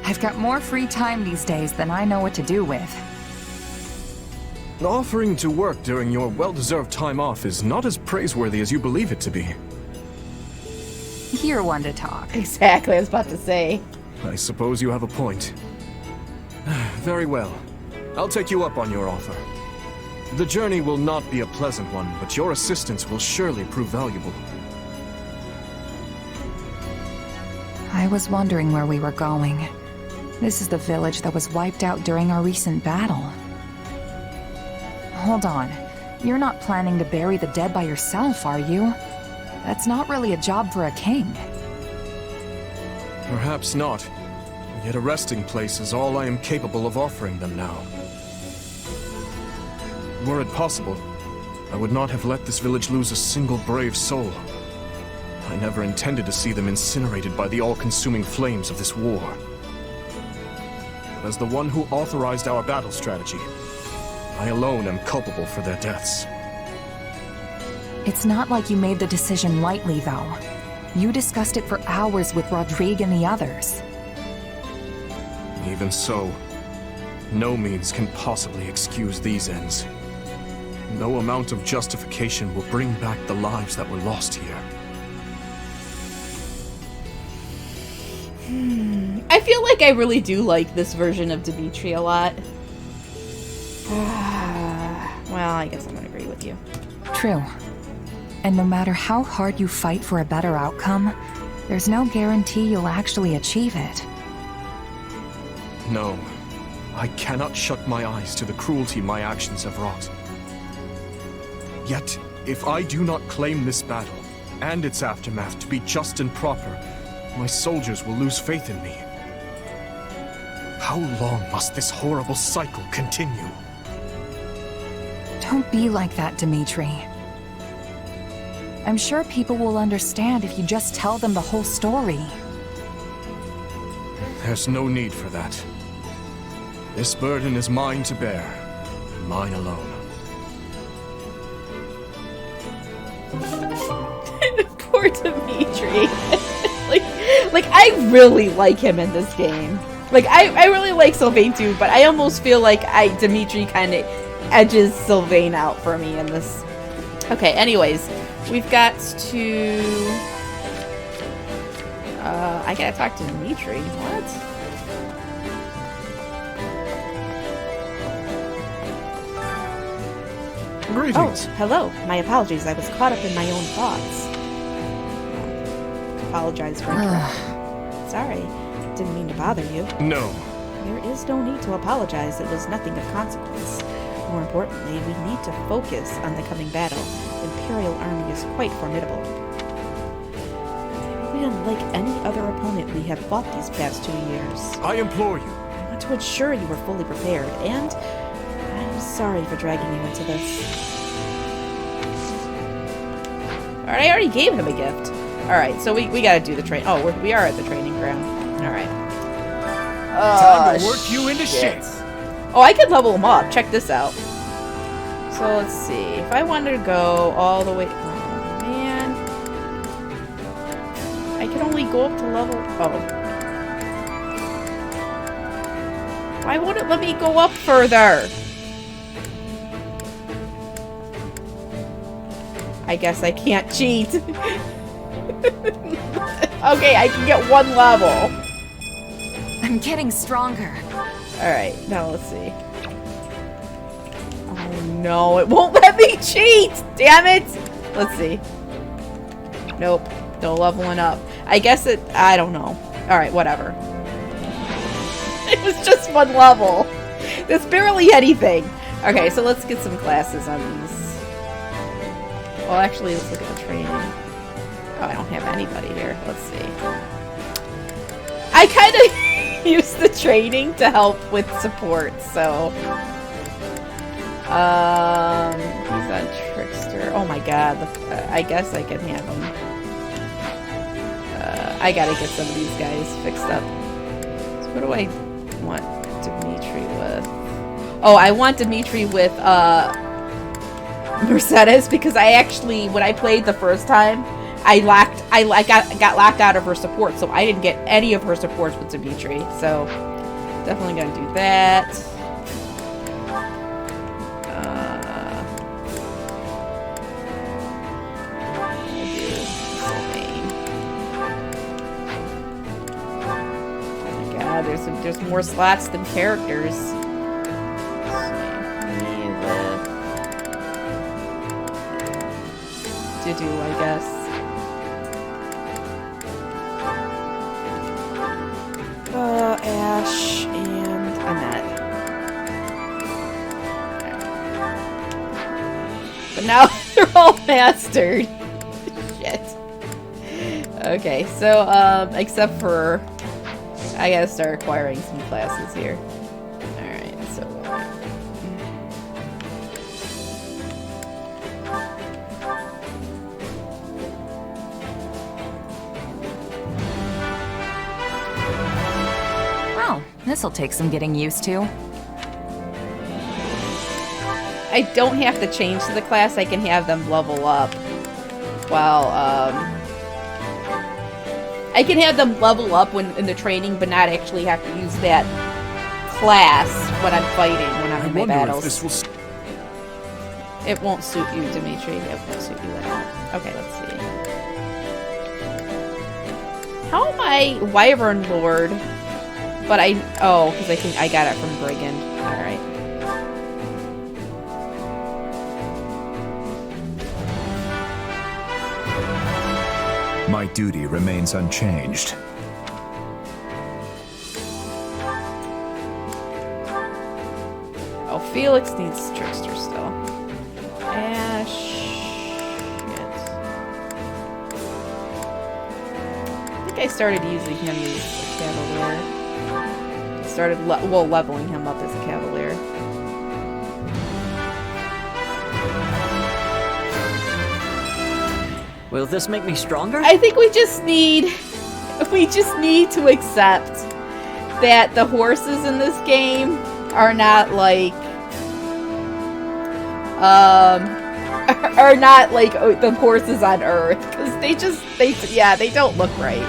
I've got more free time these days than I know what to do with. Offering to work during your well-deserved time off is not as praiseworthy as you believe it to be. You're one to talk. Exactly, I was about to say. I suppose you have a point. Very well. I'll take you up on your offer. The journey will not be a pleasant one, but your assistance will surely prove valuable. I was wondering where we were going. This is the village that was wiped out during our recent battle. Hold on. You're not planning to bury the dead by yourself, are you? That's not really a job for a king. Perhaps not. Yet a resting place is all I am capable of offering them now. Were it possible, I would not have let this village lose a single brave soul. I never intended to see them incinerated by the all-consuming flames of this war. But as the one who authorized our battle strategy, I alone am culpable for their deaths. It's not like you made the decision lightly, though. You discussed it for hours with Rodrigue and the others. Even so, no means can possibly excuse these ends. No amount of justification will bring back the lives that were lost here. I feel like I really do like this version of Dimitri a lot. Well, I guess I'm gonna agree with you. True. And no matter how hard you fight for a better outcome, there's no guarantee you'll actually achieve it. No, I cannot shut my eyes to the cruelty my actions have wrought. Yet, if I do not claim this battle, and its aftermath to be just and proper, my soldiers will lose faith in me. How long must this horrible cycle continue? Don't be like that, Dimitri. I'm sure people will understand if you just tell them the whole story. There's no need for that. This burden is mine to bear. Mine alone. Poor Dimitri. like I really like him in this game. Like I really like Sylvain too, but I almost feel like Dimitri kind of edges Sylvain out for me in this. Okay, anyways, we've got to I gotta talk to Dimitri. What? Greetings. Oh, hello. My apologies. I was caught up in my own thoughts. Apologize for interrupting. Sorry. Didn't mean to bother you. No. There is no need to apologize. It was nothing of consequence. More importantly, we need to focus on the coming battle. The Imperial army is quite formidable. We unlike any other opponent we have fought these past 2 years. I implore you. I want to ensure you are fully prepared, and I'm sorry for dragging you into this. Alright, I already gave him a gift. Alright, so we gotta do the train. Oh, we are at the training ground. Alright. Time to work you into shape. Oh, I could level him up. Check this out. So let's see. If I wanted to go all the way... Oh, man. I can only go up to level... Oh. Why won't it let me go up further? I guess I can't cheat. Okay, I can get one level. I'm getting stronger. Alright, now let's see. Oh no, it won't let me cheat! Damn it! Let's see. Nope, no leveling up. I guess it... I don't know. Alright, whatever. It was just one level. That's barely anything. Okay, so let's get some classes on these. Well, actually, let's look at the training. Oh, I don't have anybody here. Let's see. I kind of use the training to help with support, so... he's a trickster. Oh my god. I guess I can have him. I gotta get some of these guys fixed up. So what do I want Dimitri with? Oh, I want Dimitri with, Mercedes, because I actually, when I played the first time, I got locked out of her support, so I didn't get any of her supports with Dimitri. So definitely gonna do that. Oh my god, there's more slots than characters. To do, I guess. Ash and Annette. But now they're all mastered. Shit. Okay, so except for I gotta start acquiring some classes here. Alright, so This'll take some getting used to. I don't have to change to the class, I can have them level up. While, I can have them level up when in the training, but not actually have to use that class when I'm fighting, when I'm in my battles. It won't suit you, Dimitri. It won't suit you at all. Okay, let's see. How am I Wyvern Lord? But because I think I got it from Brigand. Alright. My duty remains unchanged. Oh, Felix needs Trickster still. Ash. Shit. I think I started using him as a Cavalier. Started leveling him up as a Cavalier. Will this make me stronger? I think we just need to accept that the horses in this game are not like the horses on Earth, because they don't look right.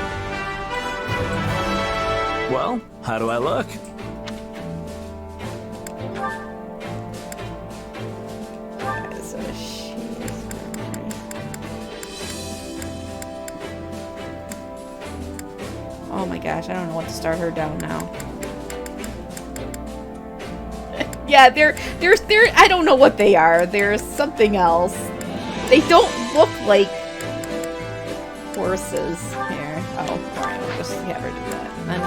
Well, how do I look? Oh my gosh, I don't know what to start her down now. Yeah, they're I don't know what they are. There's something else. They don't look like horses. Here. Oh, alright, we'll just have her do that. And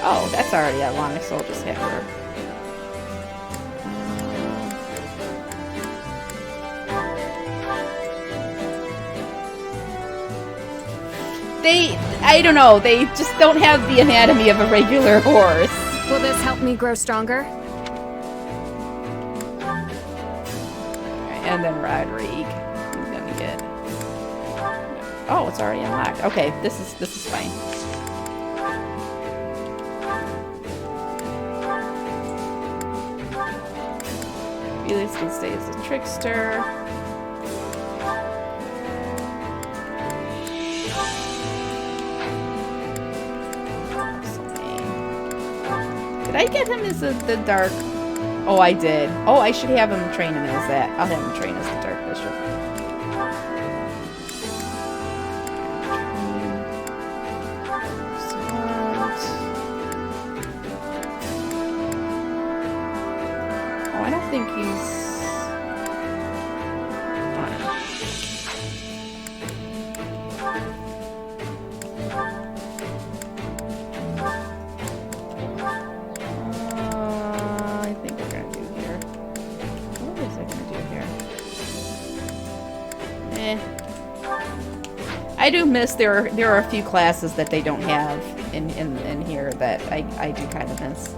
oh, that's already at long, so I'll just have her. I don't know, they just don't have the anatomy of a regular horse. Will this help me grow stronger? And then Rodrigue. He's gonna get... Oh, it's already unlocked. Okay, this is fine. Felix can stay as a trickster. Did I get him as the dark? Oh, I did. Oh, I should have him train him as that. I'll have him train as the Dark Bishop. Oh, I don't think he's... I do miss there are a few classes that they don't have in here that I do kind of miss.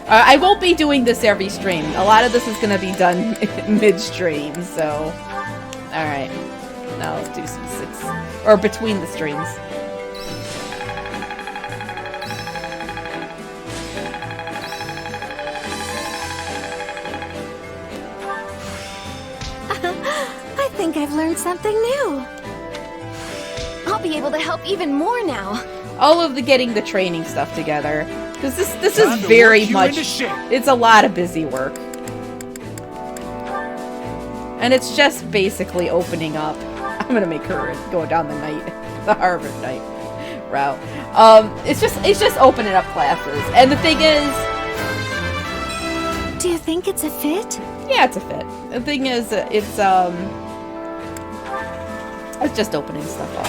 I won't be doing this every stream. A lot of this is going to be done mid-stream, so... Alright. Now let's do some 6... Or between the streams. I think I've learned something new. I'll be able to help even more now. All of the getting the training stuff together. Because this is very much... It's a lot of busy work. And it's just basically opening up. I'm going to make her go down the Harvard night route. It's just opening up classes. And the thing is... Do you think it's a fit? Yeah, it's a fit. The thing is, it's just opening stuff up.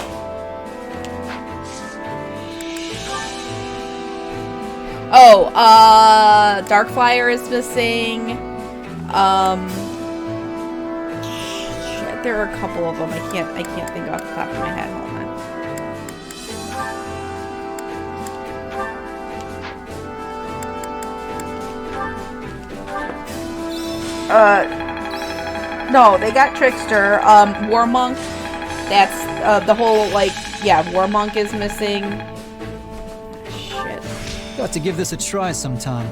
Oh, Darkflyer is missing. Shit, there are a couple of them. I can't think off the top of my head. Hold on. No, they got Trickster. Warmonk. That's the whole Warmonk is missing. Got to give this a try sometime.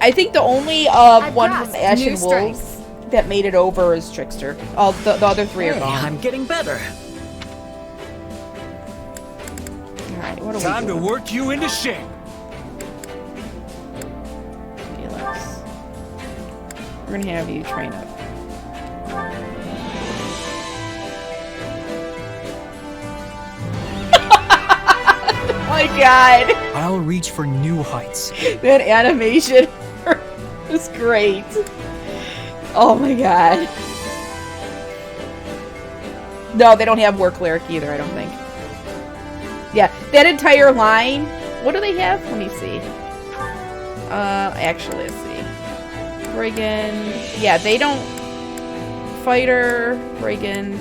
I think the only one from Ash and Wolves that made it over is Trickster. All the other three are gone. I'm getting better. Alright, what are we Time doing? to work you into shape. Felix. We're gonna have you train up. Oh my god! I'll reach for new heights. That animation was great. Oh my god. No, they don't have War Cleric either, I don't think. Yeah, that entire line. What do they have? Let me see. Actually, let's see. Brigand. Yeah, they don't. Fighter, Brigand.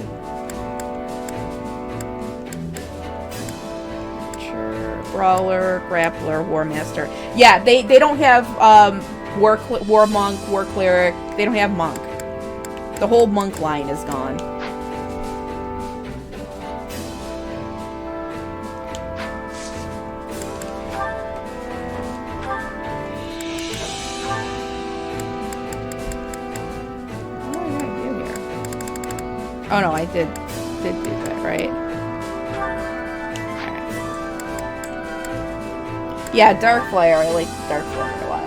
Brawler, Grappler, War Master. Yeah, they don't have War Monk, War Cleric. They don't have Monk. The whole Monk line is gone. What am I gonna do here? Oh no, I did do that, right? Yeah, Darkflyer. I like Darkflyer a lot.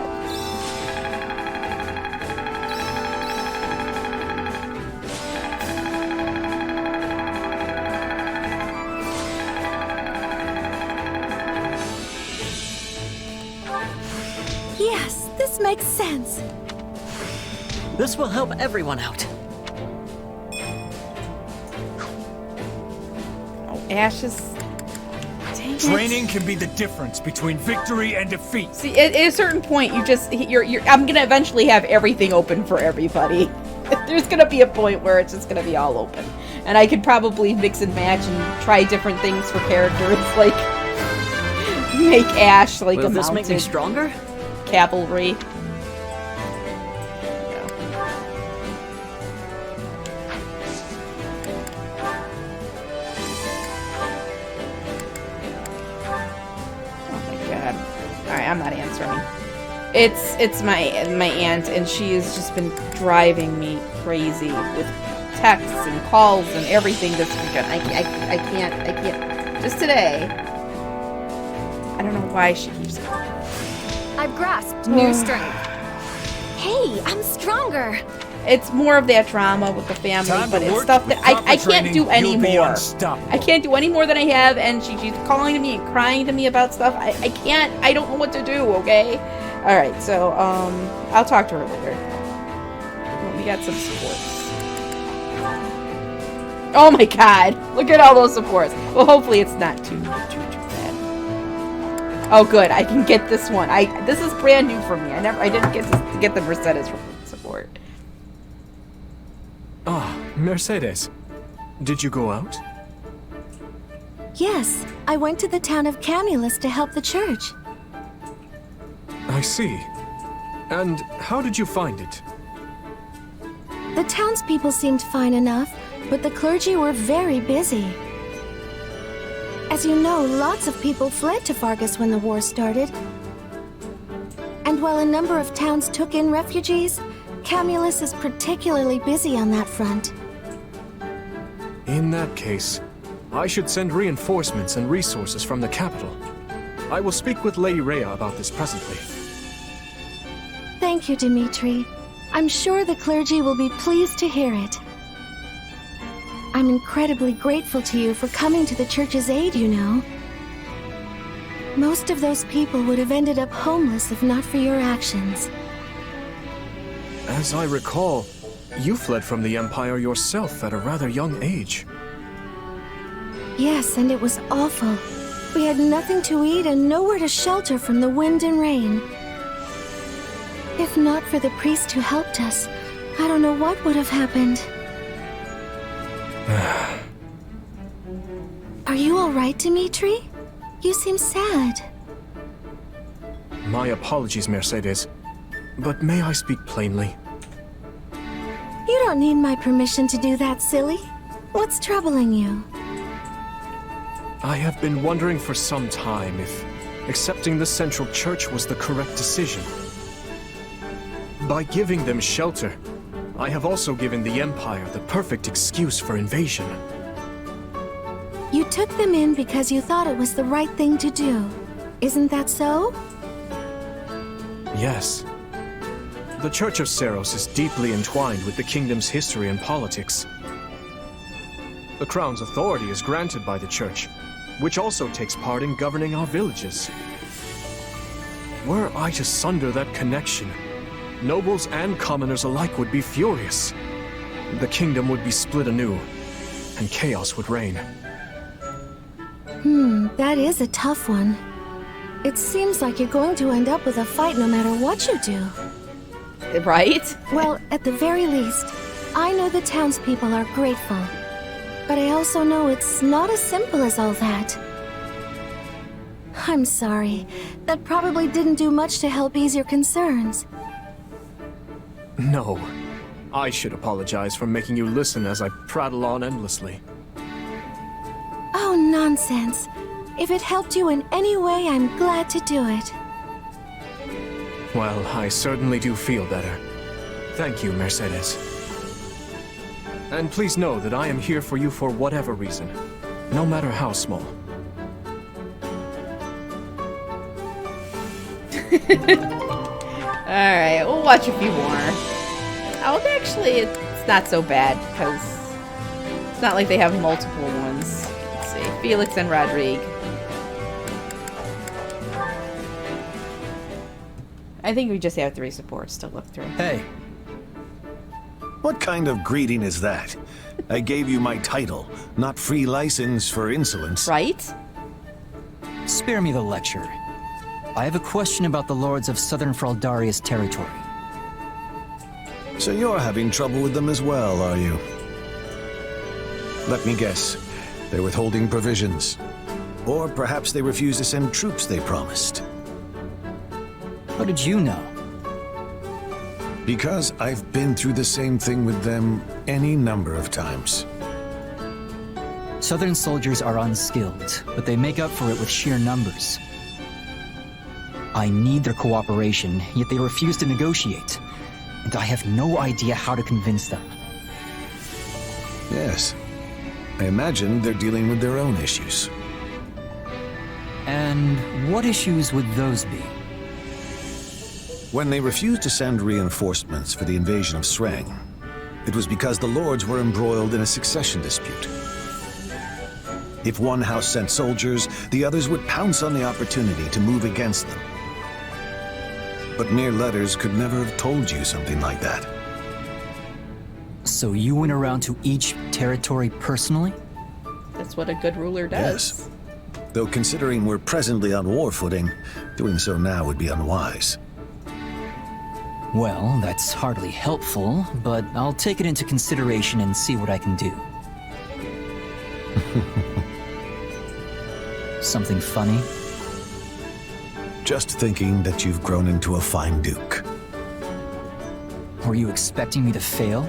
Yes, this makes sense. This will help everyone out. Oh, Ash is... Training can be the difference between victory and defeat. See, at a certain point, I'm gonna eventually have everything open for everybody. There's gonna be a point where it's just gonna be all open, and I could probably mix and match and try different things for characters, like make Ash like Will a this mounted make me stronger? cavalry. I'm not answering. It's my aunt, and she has just been driving me crazy with texts and calls and everything this weekend. I can't. Just today. I don't know why she keeps calling. I've grasped new strength. Hey, I'm stronger. It's more of that drama with the family, but it's stuff that I can't do anymore. I can't do any more than I have, and she's calling to me and crying to me about stuff. I can't. I don't know what to do. Okay. All right. So I'll talk to her later. Well, we got some supports. Oh my God! Look at all those supports. Well, hopefully it's not too bad. Oh, good. I can get this one. This is brand new for me. I didn't get to get the Mercedes support. Ah, Mercedes. Did you go out? Yes, I went to the town of Camulus to help the church. I see. And how did you find it? The townspeople seemed fine enough, but the clergy were very busy. As you know, lots of people fled to Fargus when the war started. And while a number of towns took in refugees, Camulus is particularly busy on that front. In that case, I should send reinforcements and resources from the capital. I will speak with Lady Rhea about this presently. Thank you, Dimitri. I'm sure the clergy will be pleased to hear it. I'm incredibly grateful to you for coming to the church's aid, you know. Most of those people would have ended up homeless if not for your actions. As I recall, you fled from the Empire yourself at a rather young age. Yes, and it was awful. We had nothing to eat and nowhere to shelter from the wind and rain. If not for the priest who helped us, I don't know what would have happened. Are you all right, Dimitri? You seem sad. My apologies, Mercedes. But may I speak plainly? You don't need my permission to do that, silly. What's troubling you? I have been wondering for some time if accepting the Central Church was the correct decision. By giving them shelter, I have also given the Empire the perfect excuse for invasion. You took them in because you thought it was the right thing to do. Isn't that so? Yes. The Church of Seros is deeply entwined with the kingdom's history and politics. The Crown's authority is granted by the Church, which also takes part in governing our villages. Were I to sunder that connection, nobles and commoners alike would be furious. The kingdom would be split anew, and chaos would reign. That is a tough one. It seems like you're going to end up with a fight no matter what you do. Right? Well, at the very least, I know the townspeople are grateful. But I also know it's not as simple as all that. I'm sorry. That probably didn't do much to help ease your concerns. No. I should apologize for making you listen as I prattle on endlessly. Oh, nonsense. If it helped you in any way, I'm glad to do it. Well, I certainly do feel better. Thank you, Mercedes. And please know that I am here for you for whatever reason, no matter how small. Alright, we'll watch a few more. Oh, actually, it's not so bad, because it's not like they have multiple ones. Let's see, Felix and Rodrigue. I think we just have 3 supports to look through. Hey. What kind of greeting is that? I gave you my title, not free license for insolence. Right? Spare me the lecture. I have a question about the lords of Southern Fraldaria's territory. So you're having trouble with them as well, are you? Let me guess. They're withholding provisions. Or perhaps they refuse to send troops they promised. How did you know? Because I've been through the same thing with them any number of times. Southern soldiers are unskilled, but they make up for it with sheer numbers. I need their cooperation, yet they refuse to negotiate. And I have no idea how to convince them. Yes. I imagine they're dealing with their own issues. And what issues would those be? When they refused to send reinforcements for the invasion of Sreng, it was because the lords were embroiled in a succession dispute. If one house sent soldiers, the others would pounce on the opportunity to move against them. But mere letters could never have told you something like that. So you went around to each territory personally? That's what a good ruler does. Yes. Though considering we're presently on war footing, doing so now would be unwise. Well, that's hardly helpful, but I'll take it into consideration and see what I can do. Something funny? Just thinking that you've grown into a fine duke. Were you expecting me to fail?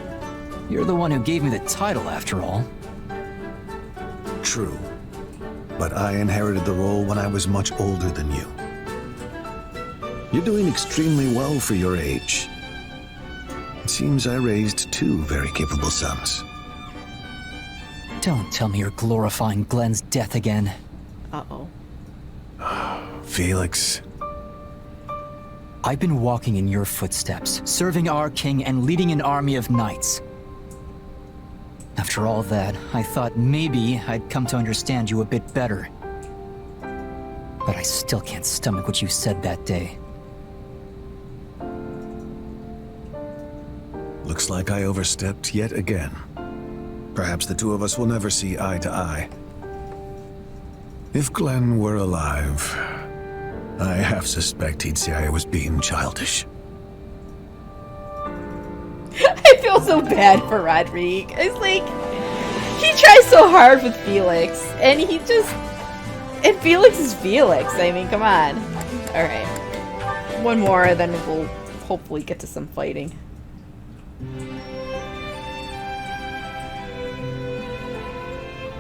You're the one who gave me the title, after all. True. But I inherited the role when I was much older than you. You're doing extremely well for your age. It seems I raised two very capable sons. Don't tell me you're glorifying Glenn's death again. Uh-oh. Felix. I've been walking in your footsteps, serving our king and leading an army of knights. After all that, I thought maybe I'd come to understand you a bit better. But I still can't stomach what you said that day. Looks like I overstepped yet again. Perhaps the two of us will never see eye to eye. If Glenn were alive, I half suspect he'd say I was being childish. I feel so bad for Rodrigue. It's like, he tries so hard with Felix, and he just... And Felix is Felix. I mean, come on. Alright. One more, then we'll hopefully get to some fighting.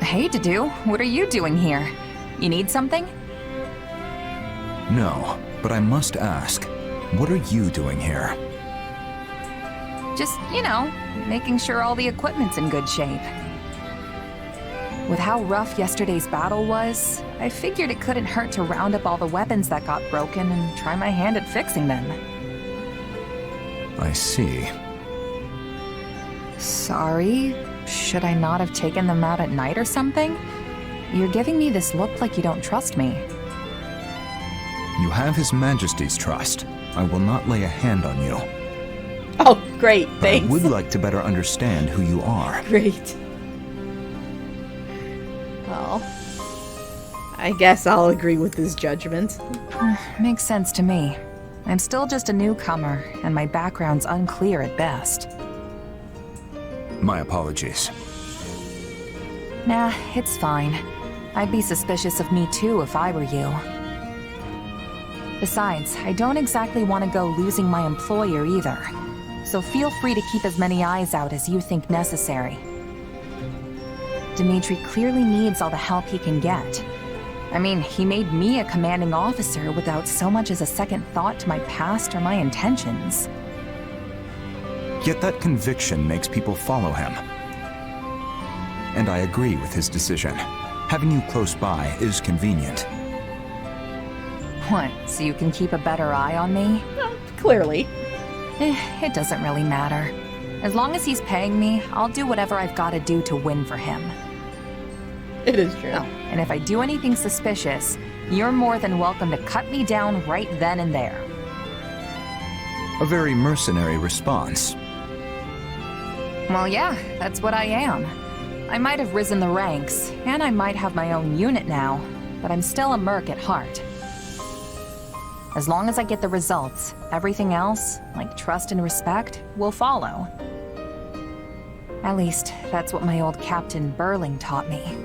Hey, Dedue, what are you doing here? You need something? No, but I must ask, what are you doing here? Just, you know, making sure all the equipment's in good shape. With how rough yesterday's battle was, I figured it couldn't hurt to round up all the weapons that got broken and try my hand at fixing them. I see. Sorry? Should I not have taken them out at night or something? You're giving me this look like you don't trust me. You have His Majesty's trust. I will not lay a hand on you. Oh, great, thanks. I would like to better understand who you are. Great. Well, I guess I'll agree with his judgment. Makes sense to me. I'm still just a newcomer, and my background's unclear at best. My apologies. Nah, it's fine. I'd be suspicious of me too if I were you. Besides, I don't exactly want to go losing my employer either. So feel free to keep as many eyes out as you think necessary. Dimitri clearly needs all the help he can get. I mean, he made me a commanding officer without so much as a second thought to my past or my intentions. Yet that conviction makes people follow him. And I agree with his decision. Having you close by is convenient. What, so you can keep a better eye on me? Clearly. It doesn't really matter. As long as he's paying me, I'll do whatever I've got to do to win for him. It is true. Oh, and if I do anything suspicious, you're more than welcome to cut me down right then and there. A very mercenary response. Well, yeah, that's what I am. I might have risen the ranks, and I might have my own unit now, but I'm still a merc at heart. As long as I get the results, everything else, like trust and respect, will follow. At least, that's what my old Captain Burling taught me.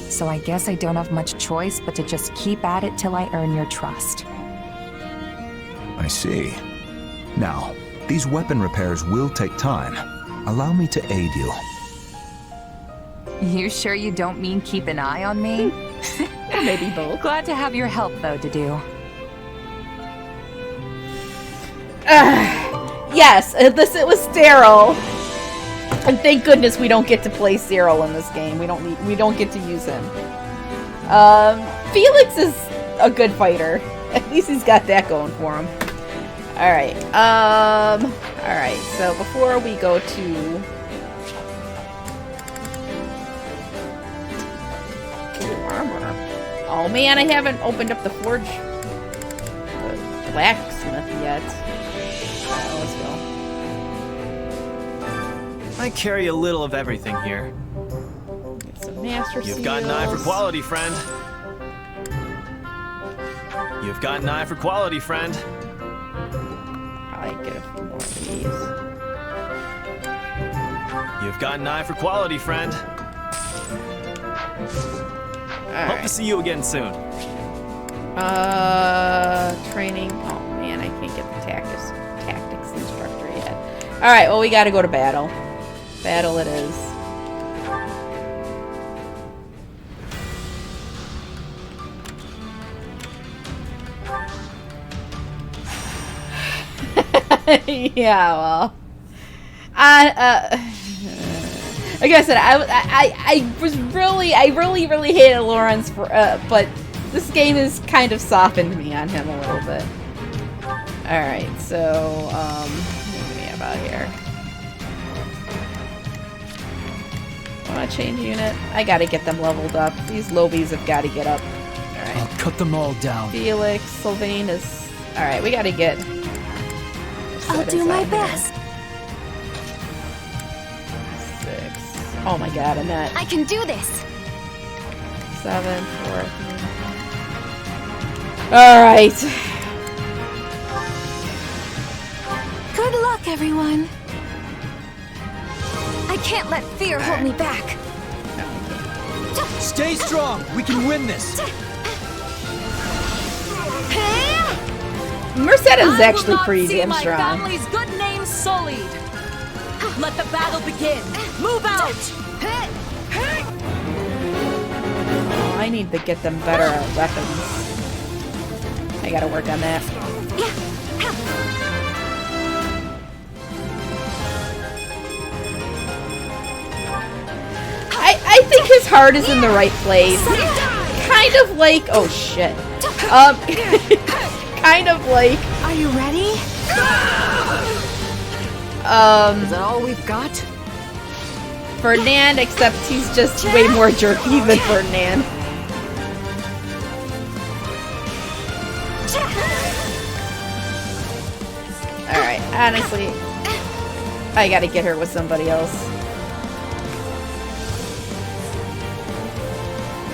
So I guess I don't have much choice but to just keep at it till I earn your trust. I see. Now, these weapon repairs will take time. Allow me to aid you. You sure you don't mean keep an eye on me? Maybe both. Glad to have your help, though, Dedue. Yes, unless it was Cyril. And thank goodness we don't get to play Cyril in this game. We don't get to use him. Felix is a good fighter. At least he's got that going for him. Alright. Alright, so before we go to armor. Oh man, I haven't opened up the forge, the blacksmith yet. Alright, let's go. I carry a little of everything here. Get some master seals. You've got an eye for quality, friend. You've got an eye for quality, friend. Probably get a few more of these. You've got an eye for quality, friend. Hope to see you again soon. Training. Oh man, I can't get the tactics instructor yet. Alright, well we gotta go to battle. Battle it is. Yeah, well. Like I said, I really hated Lawrence for, but this game has kind of softened me on him a little bit. Alright, so, what do we have out here? Wanna change unit? I gotta get them leveled up. These lobies have gotta get up. Alright. I'll cut them all down. Felix, Sylvain is... Alright, we gotta get... I'll do my best. 6. Oh my god, Annette. I can do this. 7, 4, 3. Alright. Good luck, everyone. I can't let fear hold me back. Stay strong. We can win this. Merced is actually pretty damn my strong. family's good name sullied. Let the battle begin. Move out. Oh, I need to get them better at weapons. I gotta work on that. I think his heart is in the right place. Kind of like... Oh, shit. Kind of like... Are you ready? Is that all we've got? Ferdinand, except he's just way more jerky than Ferdinand. Alright, honestly, I gotta get her with somebody else.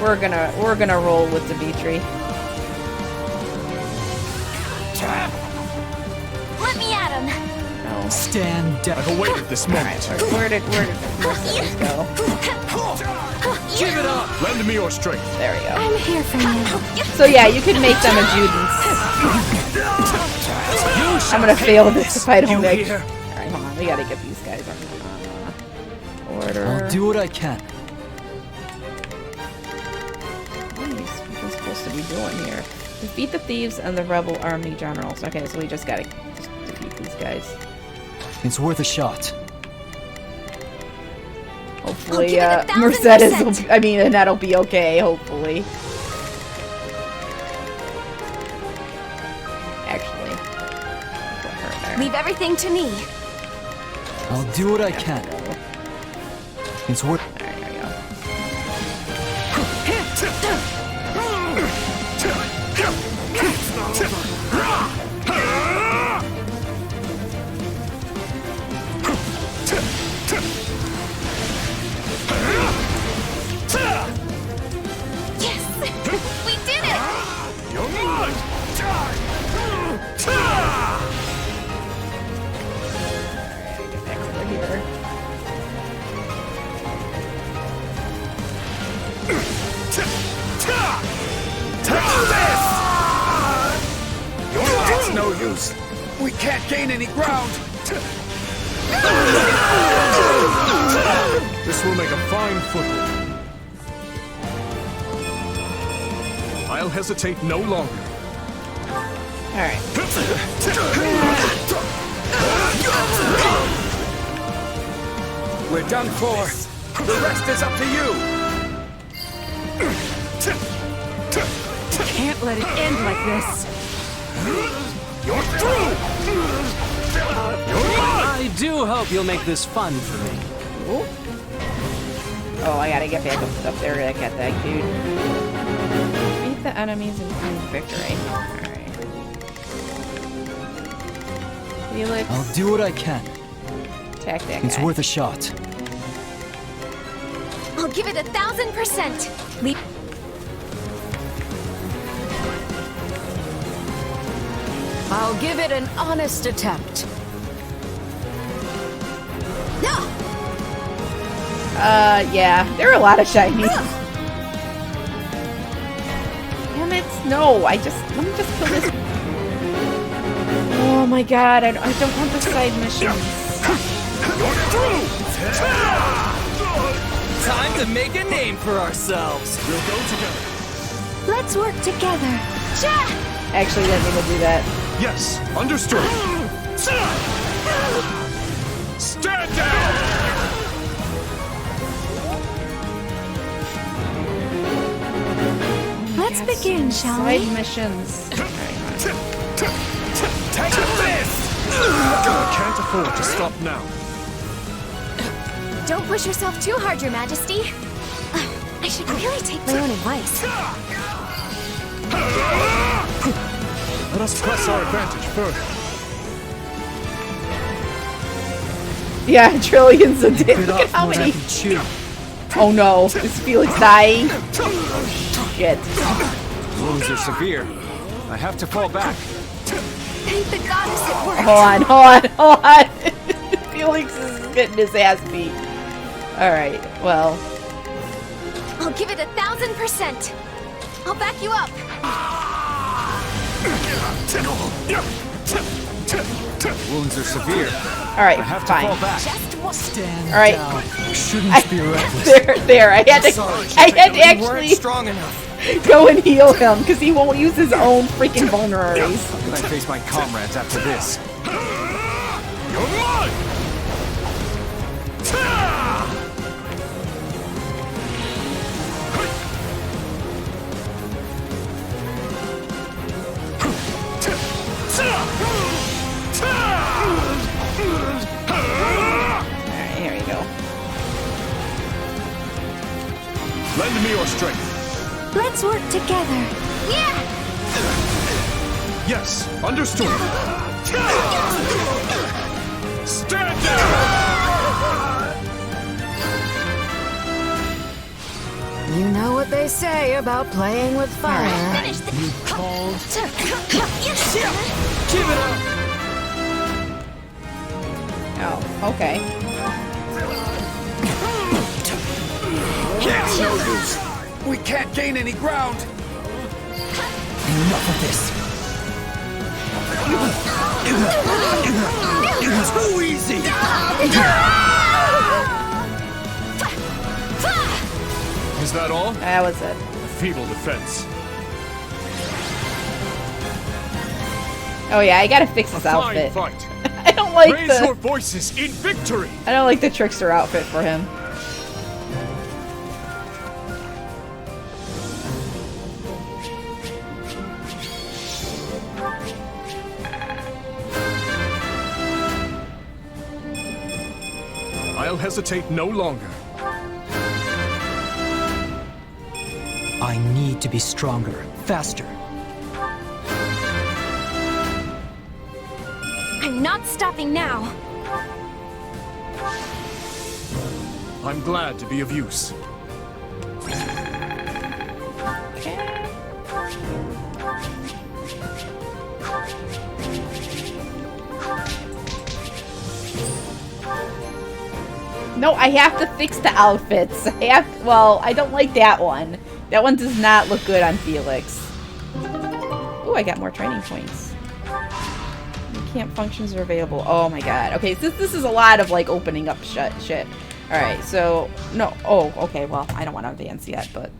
We're gonna roll with Dimitri. Let me at him. No. Stand down. I've awaited this moment. Right, where did Mercedes go? Give it up! Lend me your strength. There we go. I'm here for you. So yeah, you can make them adjutants. I'm gonna fail this if I don't make... Alright, hold on, we gotta get these guys on order. I'll do what I can. What are you supposed to be doing here? Defeat the thieves and the rebel army generals. Okay, so we just gotta defeat these guys. It's worth a shot. Hopefully, Mercedes will, and that'll be okay, hopefully. Actually, put her there. Leave everything to me. I'll do what I can. It's worth... There you go. Yes! We did it! Get back over here. It's no use. We can't gain any ground. This will make a fine foothold. I'll hesitate no longer. Alright. We're done for. The rest is up to you. Can't let it end like this. You're through. I do hope you'll make this fun for me. Ooh. Oh, I gotta get back up there to get that dude. Beat the enemies and claim victory. Alright. Felix. I'll do what I can. Attack that It's guy. worth a shot. I'll give it 1000%. Leave. I'll give it an honest attempt. Yeah. There are a lot of shinies. Damn it. No, let me just kill this. Oh my god, I don't want the side missions. Time to make a name for ourselves. We'll go together. Let's work together. Actually, didn't mean to do that. Yes, understood. Stand down! Let's begin, shall we? Side missions. Take this! I can't afford to stop now. Don't push yourself too hard, Your Majesty. I should really take my own advice. Let us press our advantage further. Yeah, trillions of days. Look at how many. Oh no, is Felix dying? Shit. Wounds are severe. I have to fall back. Thank the goddess it worked. Hold on. Felix is getting his ass beat. Alright, well. I'll give it 1,000%. I'll back you up. Wounds are severe. Alright, I have fine. to fall back. All right. There. I had to actually strong enough. go and heal him because he won't use his own freaking vulneraries. How can I face my comrades after this? You're mine! Alright, here we go. Lend me your strength. Let's work together. Yeah! Yes, understood. Stand down! You know what they say about playing with fire. You called? Give it up! Oh, okay. It's no use. We can't gain any ground. Enough of this. Too easy. Is that all? That was it. A feeble defense. Oh yeah, I gotta fix this Fine outfit. fight. I don't like Raise your the voices in victory. I don't like the trickster outfit for him. I'll hesitate no longer. I need to be stronger, faster. I'm not stopping now. I'm glad to be of use. No, I have to fix the outfits. Well, I don't like that one. That one does not look good on Felix. Ooh, I got more training points. Camp functions are available. Oh my god. Okay, so this is a lot of like opening up shit. Alright, so no. Oh, okay, well, I don't want to advance yet, but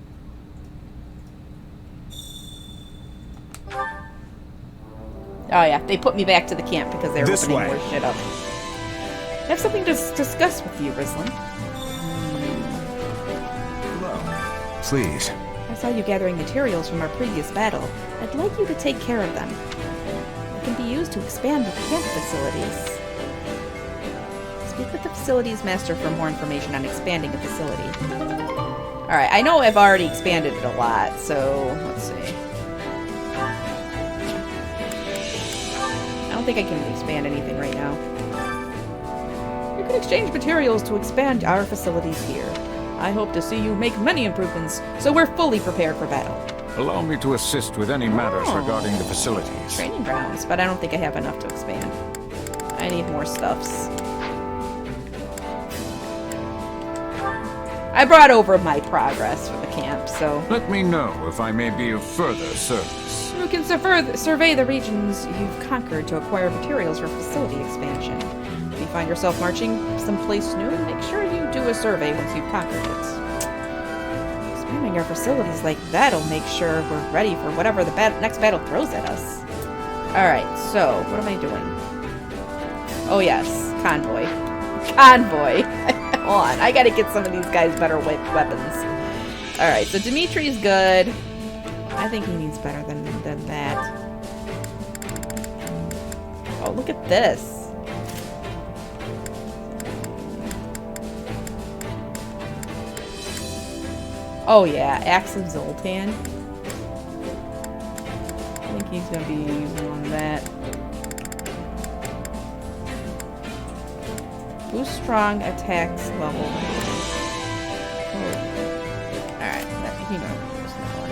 oh yeah, they put me back to the camp because they were opening more shit up. I have something to discuss with you, Rislin. Please. I saw you gathering materials from our previous battle. I'd like you to take care of them. They can be used to expand the camp facilities. Speak with the facilities master for more information on expanding a facility. Alright, I know I've already expanded it a lot, so let's see. I don't think I can expand anything right now. You can exchange materials to expand our facilities here. I hope to see you make many improvements, so we're fully prepared for battle. Allow me to assist with any matters regarding the facilities. Training grounds, but I don't think I have enough to expand. I need more stuffs. I brought over my progress for the camp, so... Let me know if I may be of further service. You can survey the regions you've conquered to acquire materials for facility expansion. If you find yourself marching someplace new, make sure you do a survey once you've conquered it. Expanding our facilities like that'll make sure we're ready for whatever the next battle throws at us. Alright, so, what am I doing? Oh yes, convoy. Convoy. Hold on, I gotta get some of these guys better weapons. Alright, so Dimitri's good. I think he needs better than that. Oh, look at this. Oh yeah, Axe of Zoltan. I think he's gonna be using on that. Boost strong attacks level. Oh. Alright, he knows that one.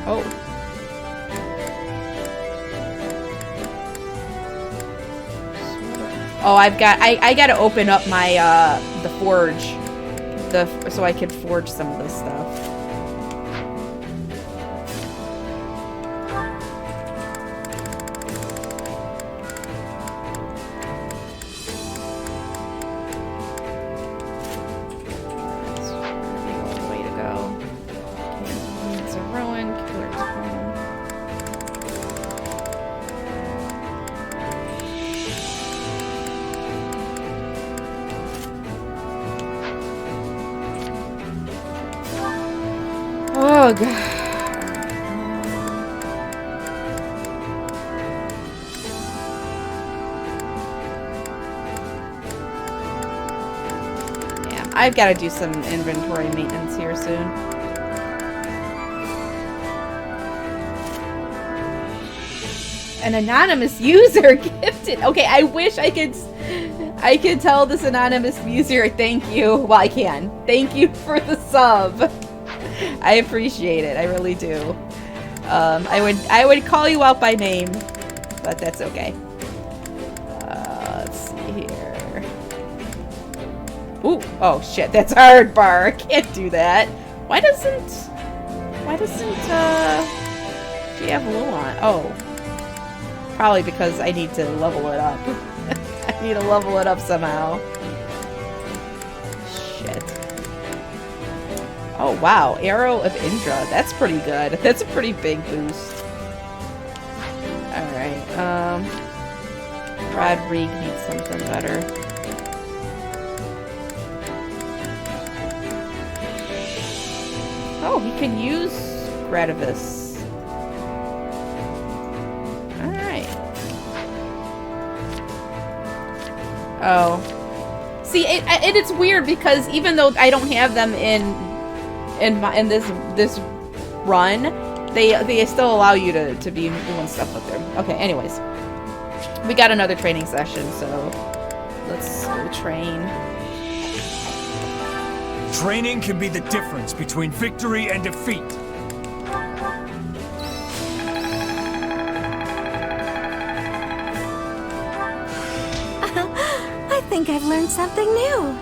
Oh. Oh, I gotta open up my the forge, so I can forge some of this stuff. Way to go. Okay, it's a ruin. Killer's home. Oh god. Yeah, I've got to do some inventory maintenance here soon. An anonymous user gifted. Okay, I wish I could tell this anonymous user thank you. Well, I can. Thank you for the sub. I appreciate it. I really do. I would call you out by name, but that's okay. Let's see here. Ooh, oh shit, that's hard bar. I can't do that. Why doesn't she have Lou on? Oh, probably because I need to level it up. I need to level it up somehow. Shit. Oh wow, Arrow of Indra. That's pretty good. That's a pretty big boost. Alright, Rodrigue needs something better. Oh, he can use Gradivis. Alright. Oh. See, it's weird because even though I don't have them in this run, they still allow you to be doing stuff with them. Okay, anyways. We got another training session, so let's go train. Training can be the difference between victory and defeat. I think I've learned something new.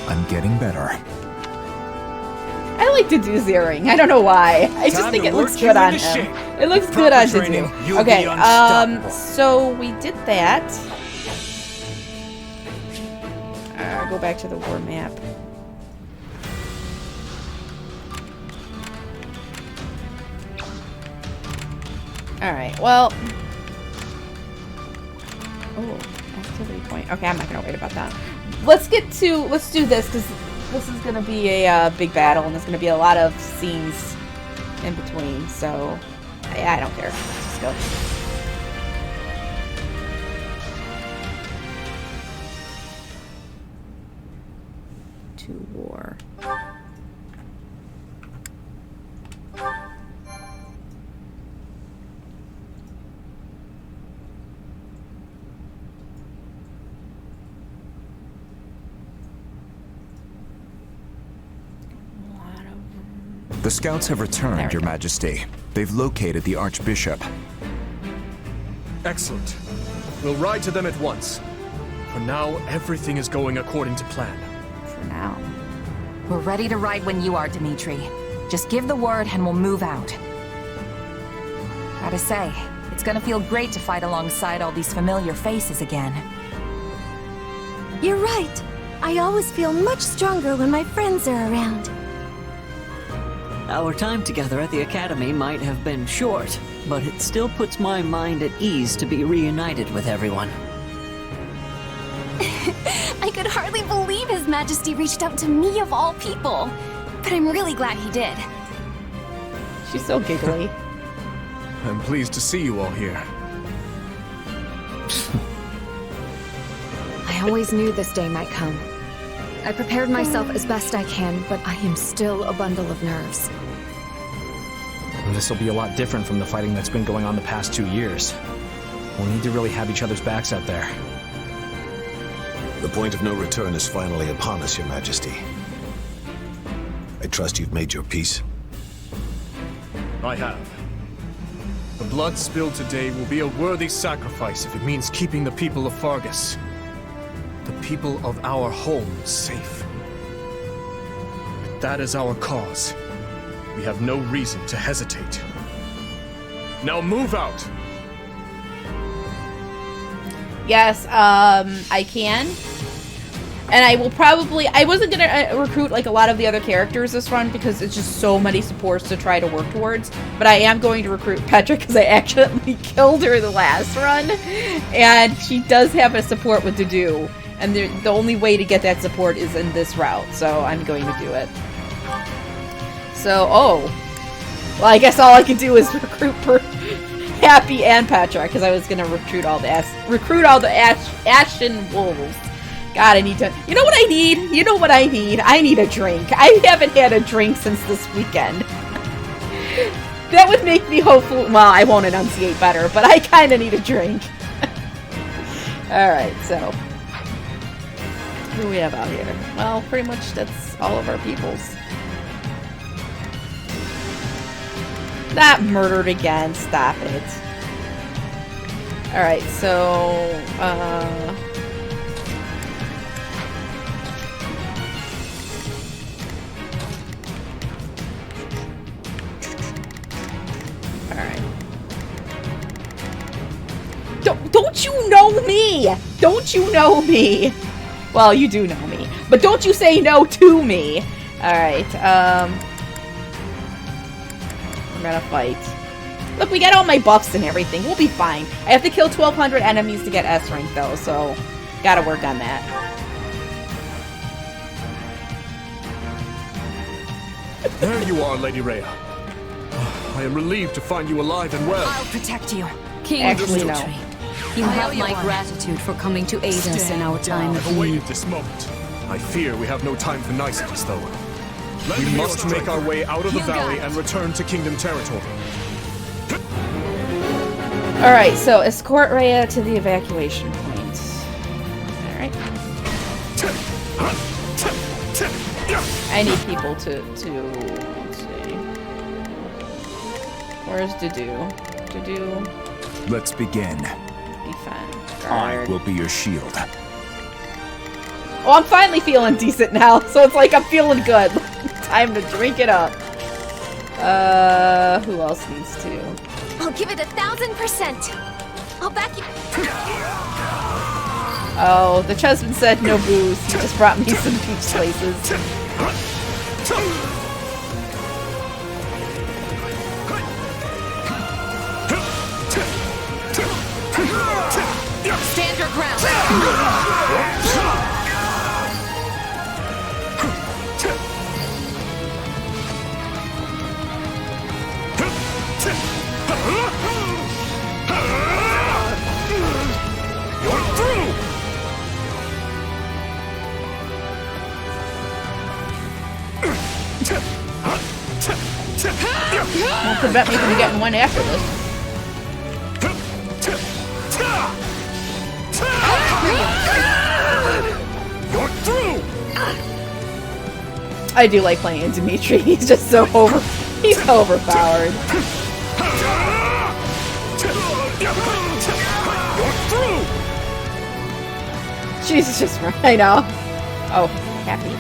I'm getting better. I like to do zeroing. I don't know why. I just think it looks good on him. It looks good on to do. Okay, so we did that. Go back to the war map. Alright, well... Oh, activity point. Okay, I'm not gonna wait about that. Let's do this, because this is gonna be a big battle, and there's gonna be a lot of scenes in between, so... Yeah, I don't care. Let's just go. To war. The scouts have returned, Your Majesty. They've located the Archbishop. Excellent. We'll ride to them at once. For now, everything is going according to plan. For now. We're ready to ride when you are, Dimitri. Just give the word and we'll move out. Gotta say, it's gonna feel great to fight alongside all these familiar faces again. You're right. I always feel much stronger when my friends are around. Our time together at the Academy might have been short, but it still puts my mind at ease to be reunited with everyone. I could hardly believe His Majesty reached out to me of all people. But I'm really glad he did. She's so giggly. I'm pleased to see you all here. I always knew this day might come. I prepared myself as best I can, but I am still a bundle of nerves. This will be a lot different from the fighting that's been going on the past 2 years. We'll need to really have each other's backs out there. The point of no return is finally upon us, Your Majesty. I trust you've made your peace. I have. The blood spilled today will be a worthy sacrifice if it means keeping the people of Fargus, the people of our home, safe. If that is our cause, we have no reason to hesitate. Now move out! Yes, I can. And I will probably... I wasn't going to recruit like a lot of the other characters this run because it's just so many supports to try to work towards. But I am going to recruit Petra because I accidentally killed her the last run. And she does have a support with Dudu. And the only way to get that support is in this route. So I'm going to do it. So, oh. Well, I guess all I can do is recruit Happy and Petra because I was going to recruit all the Ashen Wolves. God, I need to... You know what I need? You know what I need? I need a drink. I haven't had a drink since this weekend. That would make me hopeful... Well, I won't enunciate better, but I kind of need a drink. Alright, so... Who do we have out here? Well, pretty much that's all of our peoples. Not murdered again. Stop it. Alright, so... Alright. Don't you know me? Don't you know me? Well, you do know me. But don't you say no to me. Alright, we're gonna fight. Look, we got all my buffs and everything. We'll be fine. I have to kill 1,200 enemies to get S rank, though, so gotta work on that. There you are, Lady Rhea. I am relieved to find you alive and well. I'll protect you. King Actually, Dimitri, no. you have my gratitude for coming to aid us in our time of Awaited need. this moment. I fear we have no time for niceties, though. We must make our way out of the valley and return to Kingdom territory. Alright, so escort Rhea to the evacuation point. Alright. I need people to let's see. Where's Dudu? Dudu. Let's begin. Defend. I Guard. will be your shield. Oh, I'm finally feeling decent now, so it's like I'm feeling good. Time to drink it up. Who else needs to? I'll give it 1,000%. I'll back you. Oh, the husband said no booze. He just brought me some peach slices. Stand your ground. You're through! Won't prevent me from getting one after this. You're through! I do like playing Dimitri. He's just so he's overpowered. You're through! She's just I know. Oh, Happy.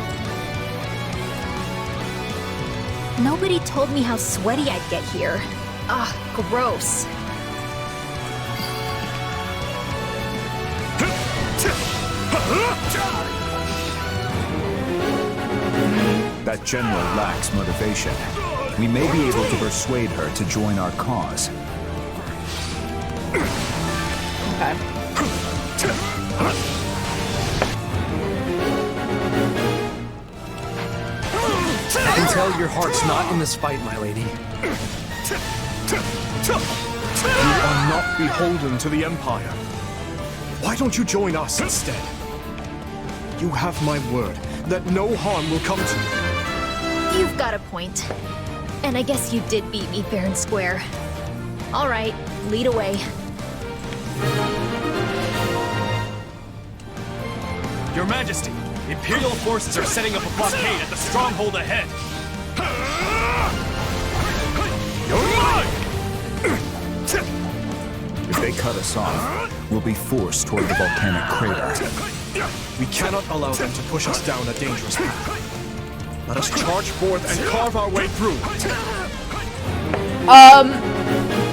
Nobody told me how sweaty I'd get here. Ugh, gross. That general lacks motivation. We may be able to persuade her to join our cause. Okay. I can tell your heart's not in this fight, my lady. You are not beholden to the Empire. Why don't you join us instead? You have my word that no harm will come to you. You've got a point. And I guess you did beat me fair and square. All right, lead away. Your Majesty, Imperial forces are setting up a blockade at the stronghold ahead. You're mine! If they cut us off, we'll be forced toward the volcanic crater. We cannot allow them to push us down a dangerous path. Let us charge forth and carve our way through.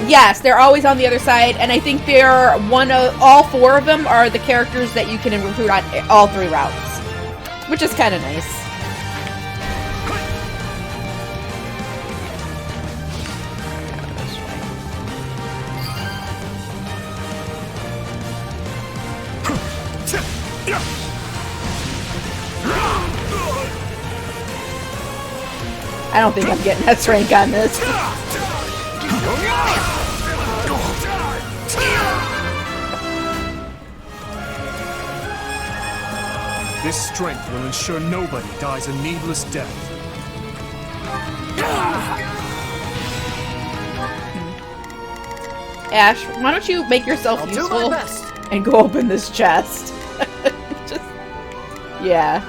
Yes, they're always on the other side, and I think they're all four of them are the characters that you can recruit on all three routes, which is kind of nice. I don't think I'm getting S rank on this. This strength will ensure nobody dies a needless death. Ash, why don't you make yourself useful and go open this chest? Just, yeah.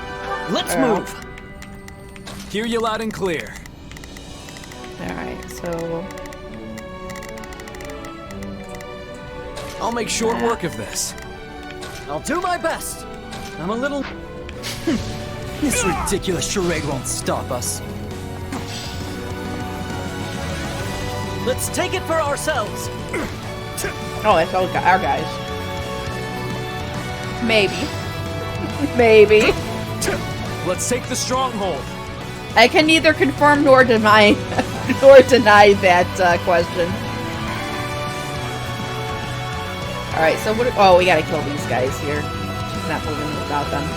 Let's move. Hear you loud and clear. Alright, so... I'll make short work of this. I'll do my best. I'm a little... This ridiculous charade won't stop us. Let's take it for ourselves. Oh, that's all our guys. Maybe. Maybe. Let's take the stronghold. I can neither confirm nor deny that question. Alright, so what... Oh, we gotta kill these guys here. She's not moving without them.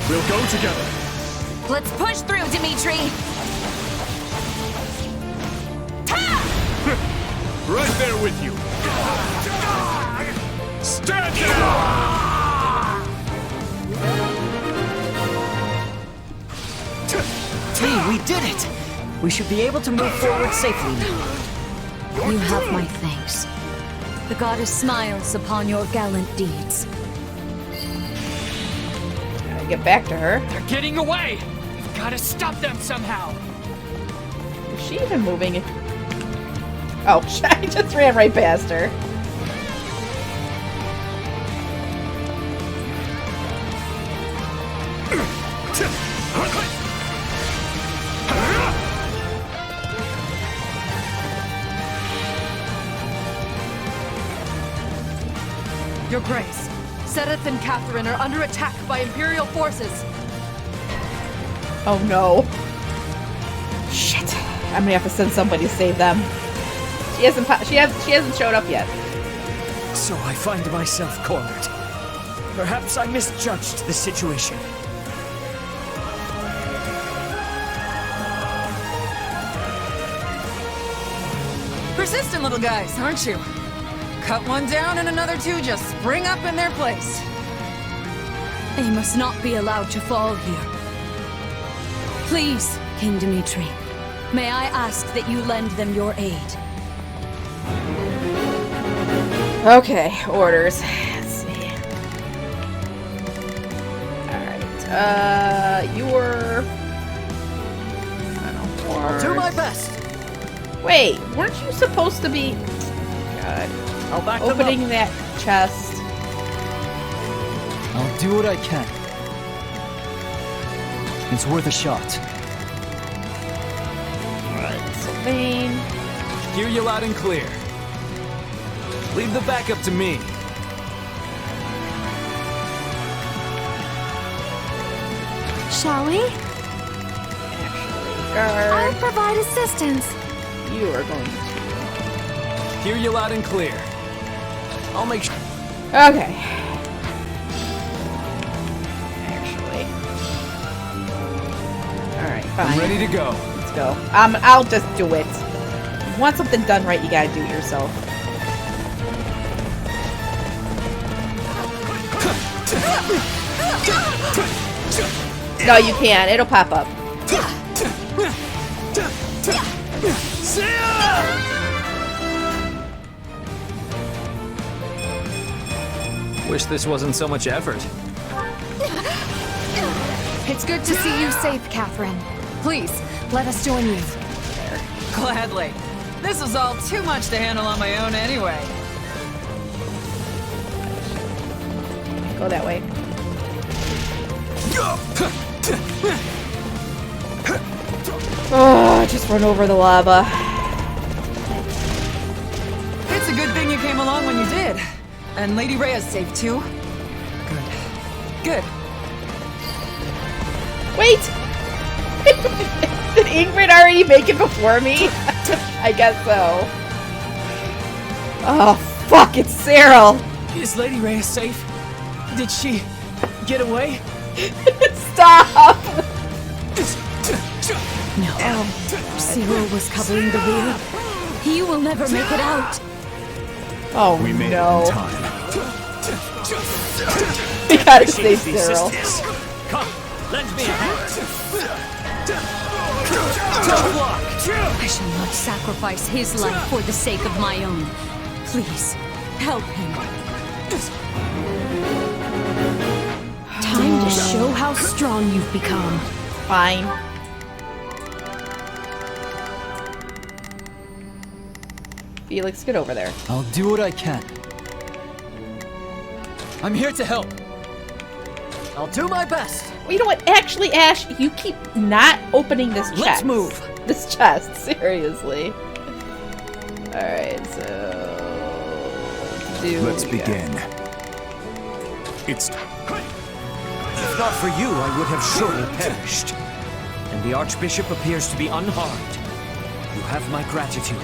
We'll go together. Let's push through, Dimitri! Right there with you. Stand down! Lee, we did it! We should be able to move forward safely now. You have my thanks. The goddess smiles upon your gallant deeds. Gotta get back to her. They're getting away! We've gotta stop them somehow! Is she even moving? Oh, I just ran right past her. Your Grace, Sedith and Catherine are under attack by Imperial forces. Oh no. Shit. I'm gonna have to send somebody to save them. She hasn't showed up yet. So I find myself cornered. Perhaps I misjudged the situation. Persistent little guys, aren't you? Cut one down and another two just spring up in their place. They must not be allowed to fall here. Please, King Dimitri, may I ask that you lend them your aid? Okay, orders. Let's see. Alright, you were... I don't know. I'll do my best. Wait, weren't you supposed to be... God. I'll back them Opening up. that chest. I'll do what I can. It's worth a shot. Alright, Sylvain. Hear you loud and clear. Leave the backup to me. Shall we? I'll provide assistance. You are going to. Hear you loud and clear. I'll make sure. Okay. Actually. Alright, fine. I'm ready to go. Let's go. I'll just do it. You want something done right, you gotta do it yourself. No, you can't. It'll pop up. Wish this wasn't so much effort. It's good to see you safe, Catherine. Please, let us join you. Gladly. This is all too much to handle on my own anyway. Go that way. Oh, just run over the lava. It's a good thing you came along when you did. And Lady Rhea's safe too. Good. Good. Wait! Did Ingrid already make it before me? I guess so. Oh, fuck, it's Cyril! Is Lady Rhea safe? Did she get away? Stop! No. Cyril was covering the rear. He will never make it out. Oh, we made no. it in time. We gotta save Cyril. Come, lend me a hand. I shall not sacrifice his life for the sake of my own. Please, help him. Time to show how strong you've become. Fine. Felix, get over there. I'll do what I can. I'm here to help. I'll do my best. Well, you know what? Actually, Ash, you keep not opening this chest. Let's move. This chest, seriously. Alright, so... Let's begin. It's... If not for you, I would have surely perished. And the Archbishop appears to be unharmed. You have my gratitude.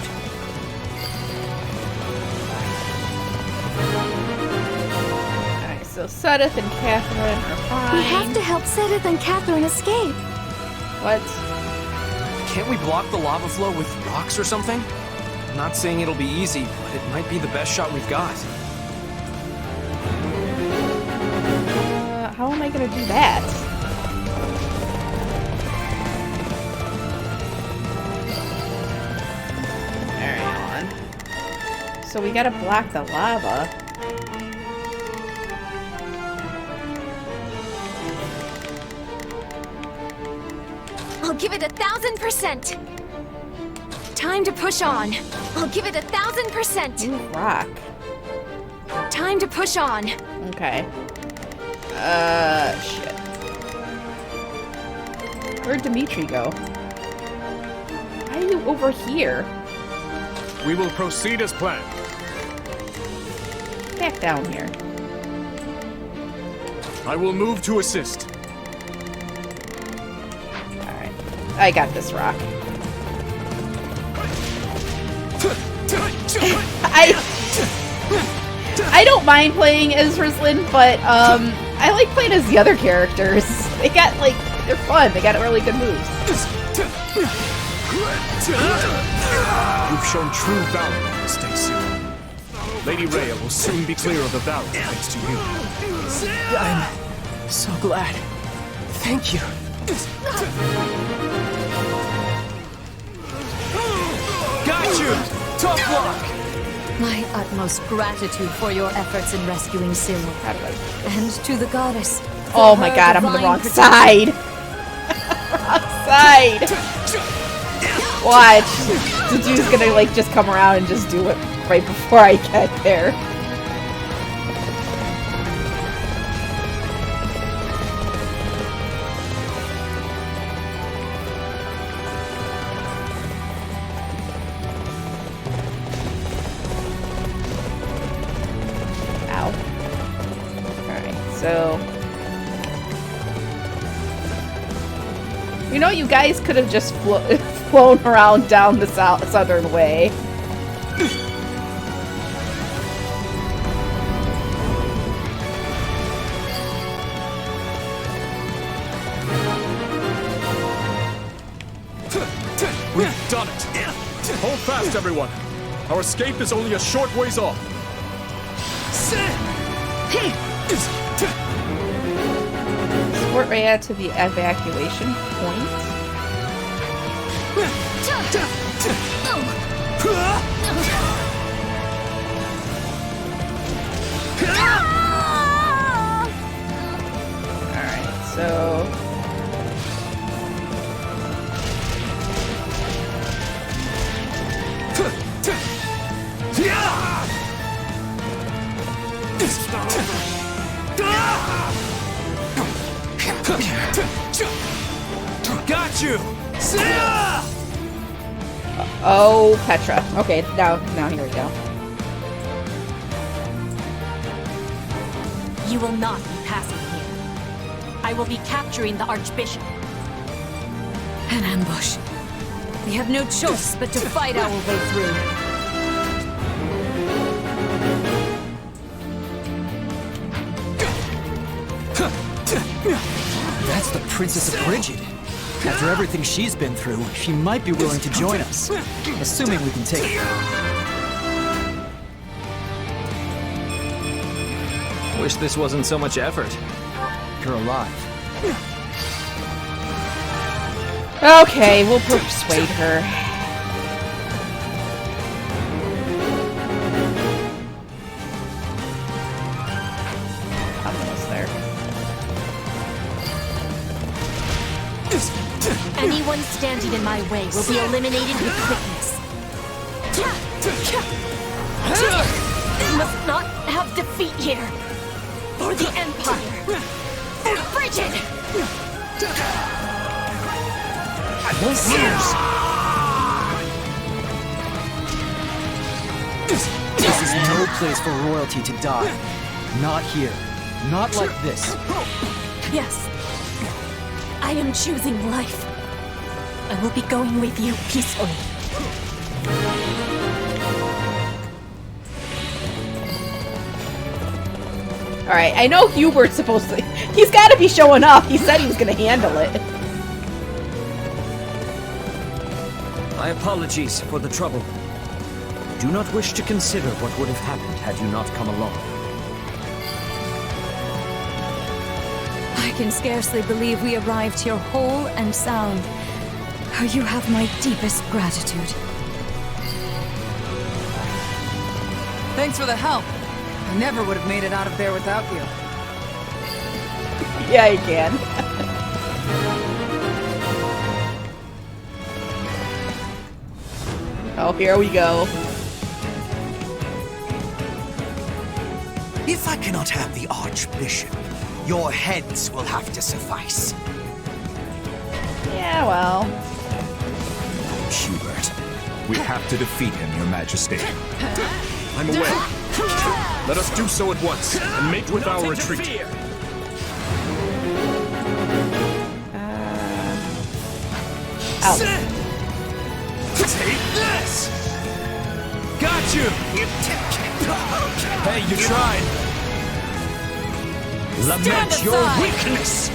Alright, so Sedith and Catherine are fine. We have to help Sedith and Catherine escape. What? Can't we block the lava flow with rocks or something? I'm not saying it'll be easy, but it might be the best shot we've got. How am I gonna do that? Alright, hold on. So we gotta block the lava. I'll give it 1,000%. Time to push on. I'll give it 1,000%. Ooh, rock. Time to push on. Okay. Shit. Where'd Dimitri go? Why are you over here? We will proceed as planned. Back down here. I will move to assist. Alright. I got this rock. I don't mind playing as Rizlin, but I like playing as the other characters. They got like they're fun. They got really good moves. You've shown true valor on this day, Cyril. Lady Rhea will soon be clear of the valley thanks to you. I'm so glad. Thank you. Got you! Tough luck! My utmost gratitude for your efforts in rescuing Cyril. And to the goddess. for Oh my her god, I'm on the divine wrong protection. side. Wrong side. Watch. The dude's gonna, like, just come around and just do it right before I get there. Ow. Alright, so... You know, you guys could have just flown around down the southern way. We've done it! Hold fast, everyone! Our escape is only a short ways off. Escort Rhea to the evacuation point. Alright, so... Got you! Oh, Petra. Okay, now here we go. You will not be passing here. I will be capturing the Archbishop. An ambush. We have no choice but to fight our way through. That's the Princess of Brigid. After everything she's been through, she might be willing to join us. Assuming we can take her. Wish this wasn't so much effort. You're alive. Okay, we'll persuade her. Almost there. Anyone standing in my way will be eliminated with quickness. We must not have defeat here. For the Empire. For Brigid! This is no place for royalty to die. Not here. Not like this. Yes. I am choosing life. I will be going with you peacefully. Alright, I know Hubert's supposed to... He's gotta be showing up. He said he was gonna handle it. My apologies for the trouble. Do not wish to consider what would have happened had you not come along. I can scarcely believe we arrived here whole and sound. Oh, you have my deepest gratitude. Thanks for the help. I never would have made it out of there without you. Yeah, you can. Oh, here we go. If I cannot have the Archbishop, your heads will have to suffice. Yeah, well. Hubert, we have to defeat him, Your Majesty. I'm away. Let us do so at once, and make with our retreat. Out. Take this! Got you! Hey, you tried! Lament your weakness!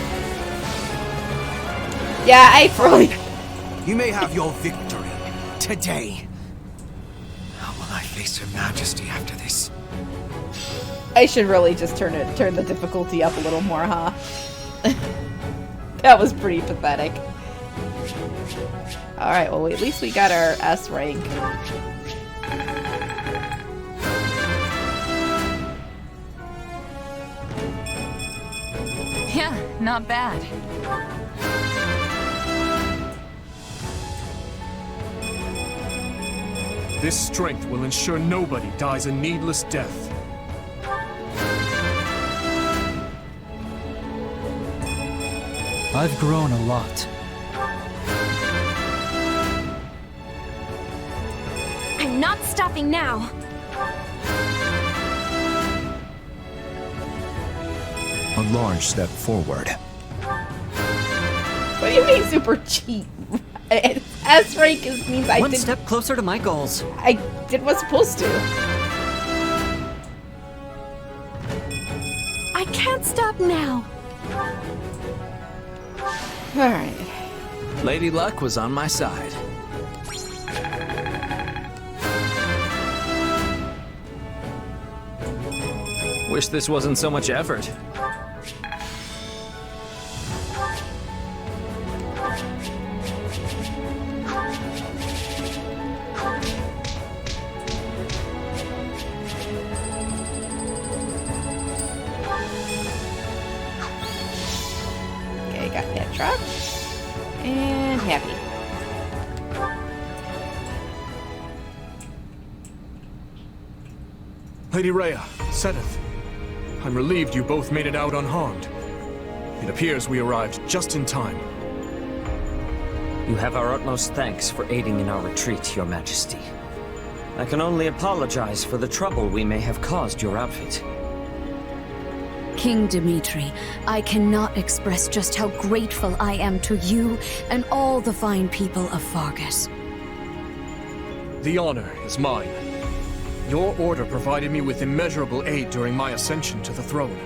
Yeah, I really... You may have your victory today. How will I face Her Majesty after this? I should really just turn the difficulty up a little more, huh? That was pretty pathetic. Alright, well, at least we got our S rank. Yeah, not bad. This strength will ensure nobody dies a needless death. I've grown a lot. I'm not stopping now. A large step forward. What do you mean super cheap? S rank means I One did. step closer to my goals. I did what's supposed to. I can't stop now. Alright. Lady Luck was on my side. Wish this wasn't so much effort. Okay, got that truck. And happy. Lady Rhea, Sedith, I'm relieved you both made it out unharmed. It appears we arrived just in time. You have our utmost thanks for aiding in our retreat, Your Majesty. I can only apologize for the trouble we may have caused your outfit. King Dimitri, I cannot express just how grateful I am to you and all the fine people of Fargus. The honor is mine. Your order provided me with immeasurable aid during my ascension to the throne.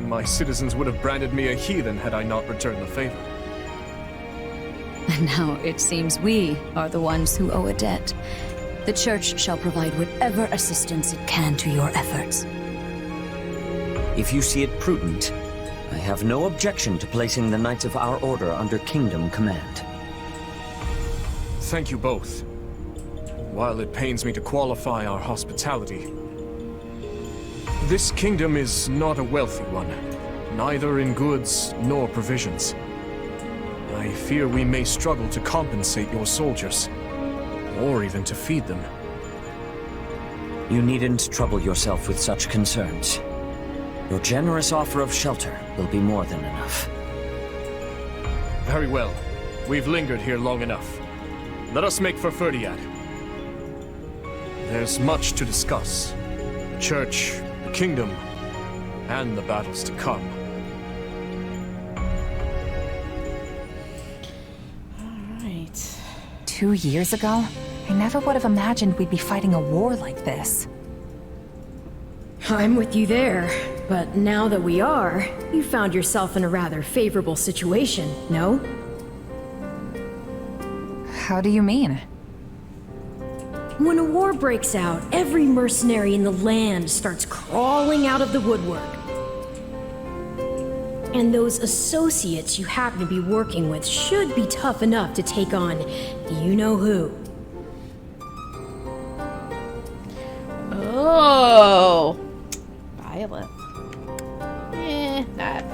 My citizens would have branded me a heathen had I not returned the favor. And now it seems we are the ones who owe a debt. The Church shall provide whatever assistance it can to your efforts. If you see it prudent, I have no objection to placing the Knights of our Order under Kingdom command. Thank you both. While it pains me to qualify our hospitality, this kingdom is not a wealthy one, neither in goods nor provisions. I fear we may struggle to compensate your soldiers, or even to feed them. You needn't trouble yourself with such concerns. Your generous offer of shelter will be more than enough. Very well. We've lingered here long enough. Let us make for Ferdiad. There's much to discuss. The Church, the Kingdom, and the battles to come. Alright. 2 years ago? I never would have imagined we'd be fighting a war like this. I'm with you there, but now that we are, you found yourself in a rather favorable situation, no? How do you mean? When a war breaks out, every mercenary in the land starts crawling out of the woodwork. And those associates you happen to be working with should be tough enough to take on you-know-who. Oh! Violet. Not.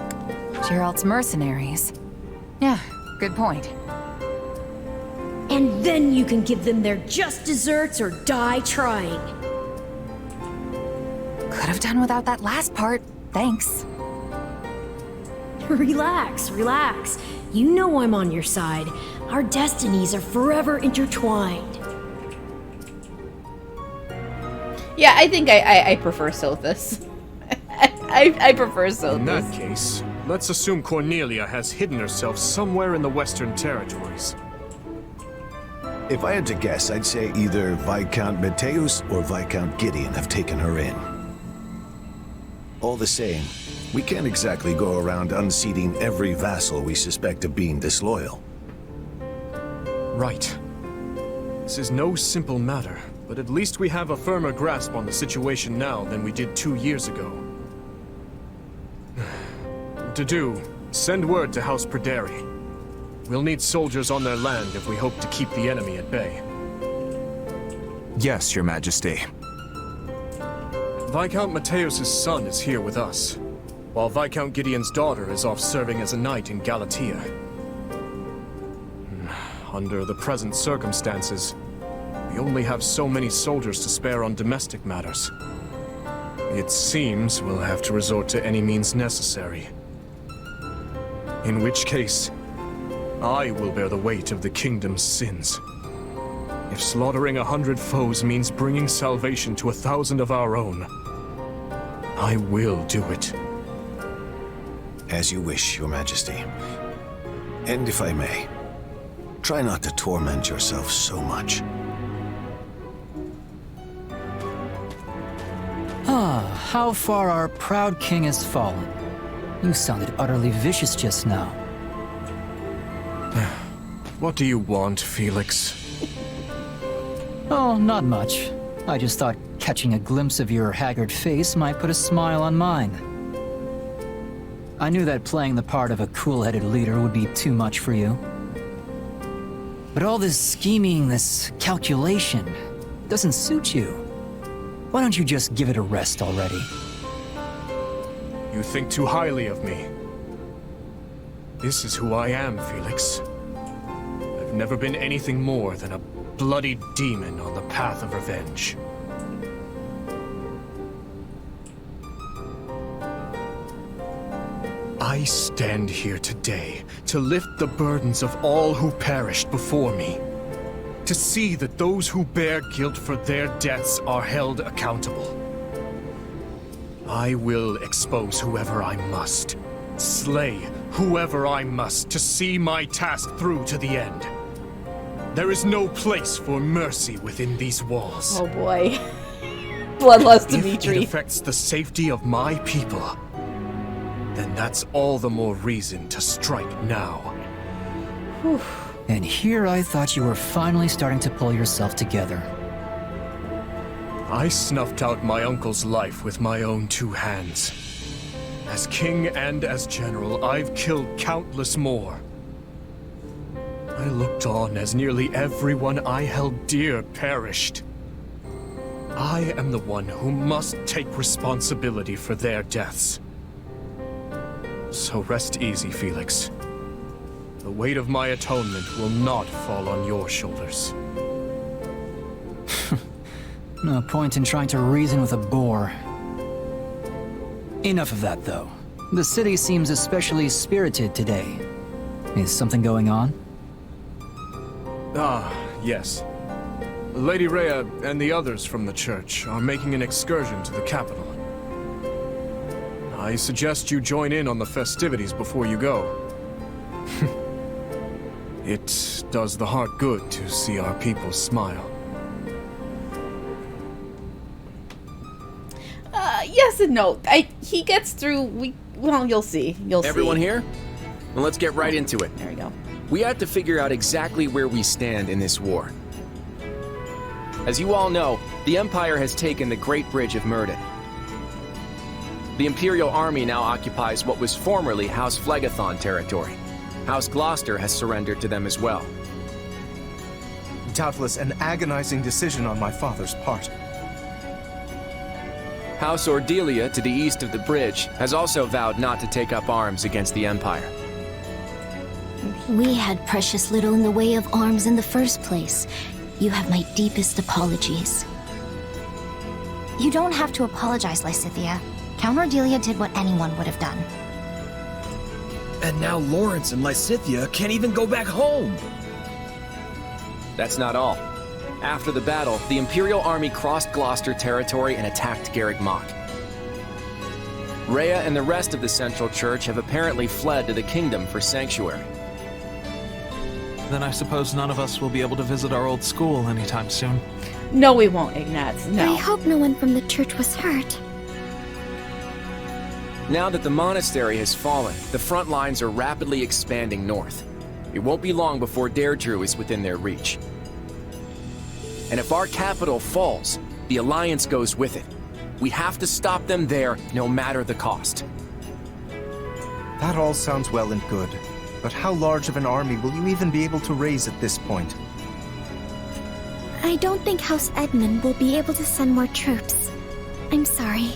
Gerald's mercenaries. Yeah, good point. And then you can give them their just desserts or die trying. Could have done without that last part. Thanks. Relax, relax. You know I'm on your side. Our destinies are forever intertwined. Yeah, I think I prefer Sothis. I prefer Sothis. In that case, let's assume Cornelia has hidden herself somewhere in the Western Territories. If I had to guess, I'd say either Viscount Mateus or Viscount Gideon have taken her in. All the same, we can't exactly go around unseating every vassal we suspect of being disloyal. Right. This is no simple matter, but at least we have a firmer grasp on the situation now than we did 2 years ago. To do, send word to House Perderi. We'll need soldiers on their land if we hope to keep the enemy at bay. Yes, Your Majesty. Viscount Mateus' son is here with us, while Viscount Gideon's daughter is off serving as a knight in Galatia. Under the present circumstances, We only have so many soldiers to spare on domestic matters. It seems we'll have to resort to any means necessary. In which case, I will bear the weight of the kingdom's sins. If slaughtering 100 foes means bringing salvation to 1,000 of our own, I will do it. As you wish, Your Majesty. And if I may, try not to torment yourself so much. How far our proud king has fallen. You sounded utterly vicious just now. What do you want, Felix? Oh, not much. I just thought catching a glimpse of your haggard face might put a smile on mine. I knew that playing the part of a cool-headed leader would be too much for you. But all this scheming, this calculation, doesn't suit you. Why don't you just give it a rest already? You think too highly of me. This is who I am, Felix. I've never been anything more than a bloody demon on the path of revenge. I stand here today to lift the burdens of all who perished before me. To see that those who bear guilt for their deaths are held accountable. I will expose whoever I must, slay whoever I must to see my task through to the end. There is no place for mercy within these walls. Oh boy. Bloodlust Dimitri. If it affects the safety of my people, then that's all the more reason to strike now. Whew. And here I thought you were finally starting to pull yourself together. I snuffed out my uncle's life with my own 2 hands. As king and as general, I've killed countless more. I looked on as nearly everyone I held dear perished. I am the one who must take responsibility for their deaths. So rest easy, Felix. The weight of my atonement will not fall on your shoulders. No point in trying to reason with a boar. Enough of that, though. The city seems especially spirited today. Is something going on? Ah, yes. Lady Rhea and the others from the church are making an excursion to the capital. I suggest you join in on the festivities before you go. It does the heart good to see our people smile. Yes and no. He gets through. Well, you'll see. You'll see. Everyone here? Well, let's get right into it. There we go. We have to figure out exactly where we stand in this war. As you all know, the Empire has taken the Great Bridge of Myrddin. The Imperial Army now occupies what was formerly House Phlegethon territory. House Gloucester has surrendered to them as well. Doubtless an agonizing decision on my father's part. House Ordelia, to the east of the bridge, has also vowed not to take up arms against the Empire. We had precious little in the way of arms in the first place. You have my deepest apologies. You don't have to apologize, Lysithea. Count Ordelia did what anyone would have done. And now Lawrence and Lysithea can't even go back home! That's not all. After the battle, the Imperial Army crossed Gloucester territory and attacked Garreg Mach. Rhea and the rest of the Central Church have apparently fled to the Kingdom for sanctuary. Then I suppose none of us will be able to visit our old school anytime soon. No, we won't, Ignatz. No. I hope no one from the church was hurt. Now that the monastery has fallen, the front lines are rapidly expanding north. It won't be long before Deirdre is within their reach. And if our capital falls, the Alliance goes with it. We have to stop them there, no matter the cost. That all sounds well and good, but how large of an army will you even be able to raise at this point? I don't think House Edmund will be able to send more troops. I'm sorry.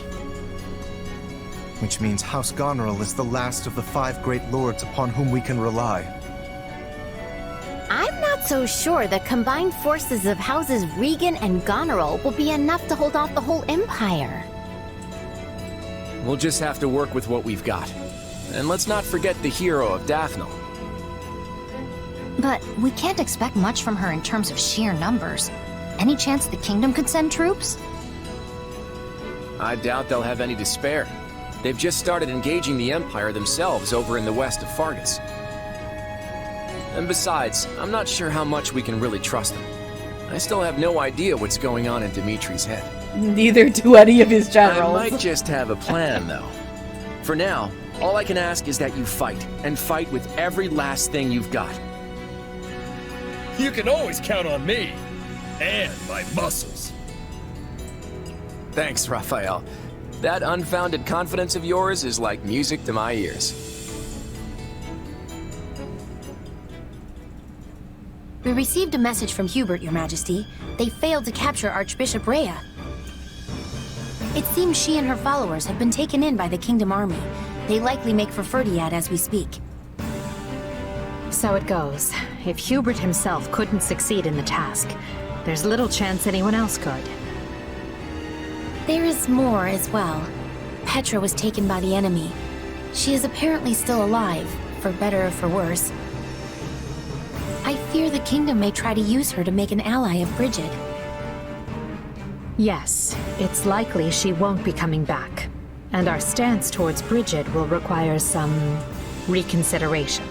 Which means House Goneril is the last of the 5 great lords upon whom we can rely. I'm not not so sure the combined forces of houses Regan and Goneril will be enough to hold off the whole Empire. We'll just have to work with what we've got. And let's not forget the hero of Daphne. But we can't expect much from her in terms of sheer numbers. Any chance the kingdom could send troops? I doubt they'll have any to spare. They've just started engaging the Empire themselves over in the west of Fargus. And besides, I'm not sure how much we can really trust them. I still have no idea what's going on in Dimitri's head. Neither do any of his generals. I might just have a plan, though. For now, all I can ask is that you fight, and fight with every last thing you've got. You can always count on me. And my muscles. Thanks, Raphael. That unfounded confidence of yours is like music to my ears. We received a message from Hubert, Your Majesty. They failed to capture Archbishop Rhea. It seems she and her followers have been taken in by the Kingdom Army. They likely make for Ferdiad as we speak. So it goes. If Hubert himself couldn't succeed in the task, there's little chance anyone else could. There is more as well. Petra was taken by the enemy. She is apparently still alive, for better or for worse. I fear the kingdom may try to use her to make an ally of Brigid. Yes, it's likely she won't be coming back. And our stance towards Brigid will require some reconsideration.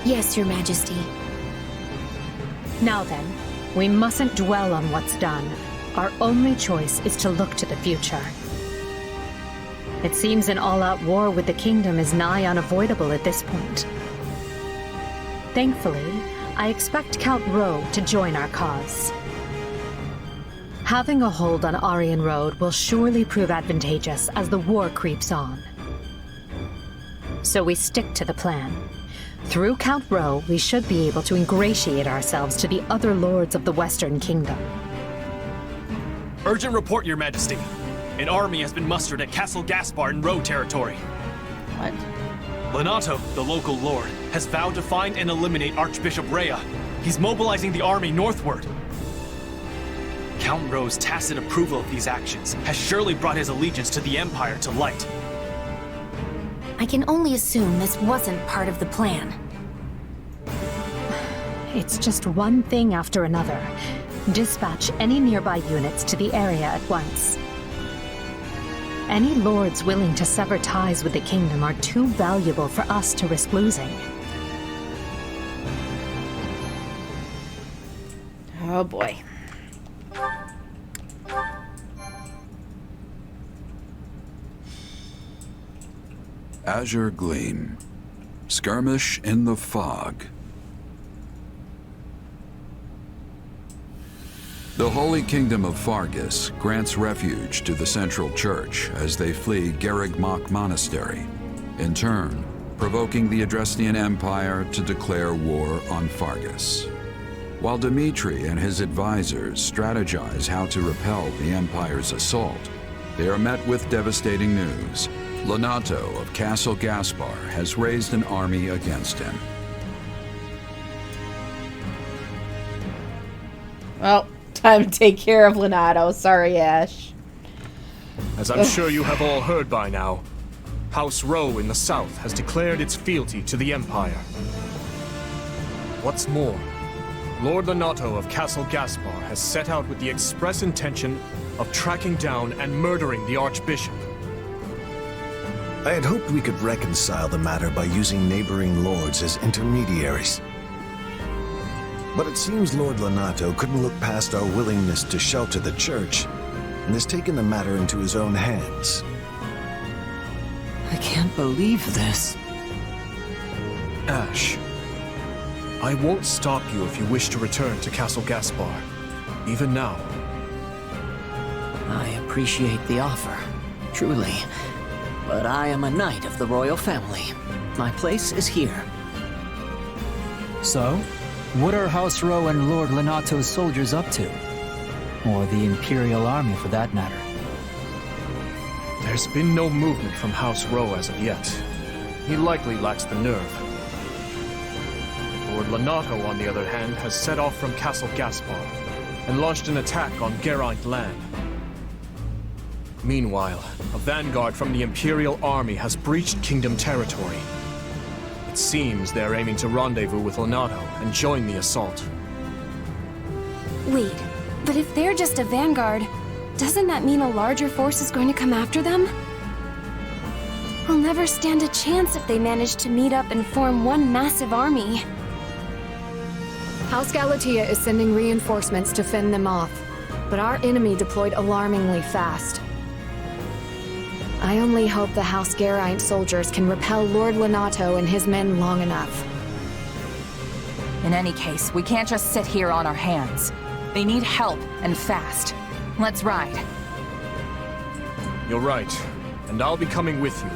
Yes, Your Majesty. Now then, we mustn't dwell on what's done. Our only choice is to look to the future. It seems an all-out war with the kingdom is nigh unavoidable at this point. Thankfully, I expect Count Rowe to join our cause. Having a hold on Aryan Road will surely prove advantageous as the war creeps on. So we stick to the plan. Through Count Rowe, we should be able to ingratiate ourselves to the other lords of the Western Kingdom. Urgent report, Your Majesty. An army has been mustered at Castle Gaspar in Rowe territory. What? Lenato, the local lord, has vowed to find and eliminate Archbishop Rhea. He's mobilizing the army northward. Count Rowe's tacit approval of these actions has surely brought his allegiance to the Empire to light. I can only assume this wasn't part of the plan. It's just one thing after another. Dispatch any nearby units to the area at once. Any lords willing to sever ties with the kingdom are too valuable for us to risk losing. Oh boy. Azure Gleam. Skirmish in the fog. The Holy Kingdom of Fargus grants refuge to the Central Church as they flee Garrigmach Monastery, in turn provoking the Adrestian Empire to declare war on Fargus. While Dimitri and his advisors strategize how to repel the Empire's assault, they are met with devastating news. Lenato of Castle Gaspar has raised an army against him. Well, time to take care of Lenato. Sorry, Ash. As I'm sure you have all heard by now, House Rowe in the south has declared its fealty to the Empire. What's more, Lord Lenato of Castle Gaspar has set out with the express intention of tracking down and murdering the Archbishop. I had hoped we could reconcile the matter by using neighboring lords as intermediaries. But it seems Lord Lenato couldn't look past our willingness to shelter the church, and has taken the matter into his own hands. I can't believe this. Ash, I won't stop you if you wish to return to Castle Gaspar, even now. I appreciate the offer, truly. But I am a knight of the royal family. My place is here. So, what are House Rowe and Lord Lenato's soldiers up to? Or the Imperial Army, for that matter? There's been no movement from House Rowe as of yet. He likely lacks the nerve. Lord Lonato, on the other hand, has set off from Castle Gaspar and launched an attack on Geraint land. Meanwhile, a vanguard from the Imperial Army has breached Kingdom territory. It seems they're aiming to rendezvous with Lonato and join the assault. Wait, but if they're just a vanguard, doesn't that mean a larger force is going to come after them? We'll never stand a chance if they manage to meet up and form one massive army. House Galatea is sending reinforcements to fend them off, but our enemy deployed alarmingly fast. I only hope the House Geraint soldiers can repel Lord Lonato and his men long enough. In any case, we can't just sit here on our hands. They need help, and fast. Let's ride. You're right, and I'll be coming with you.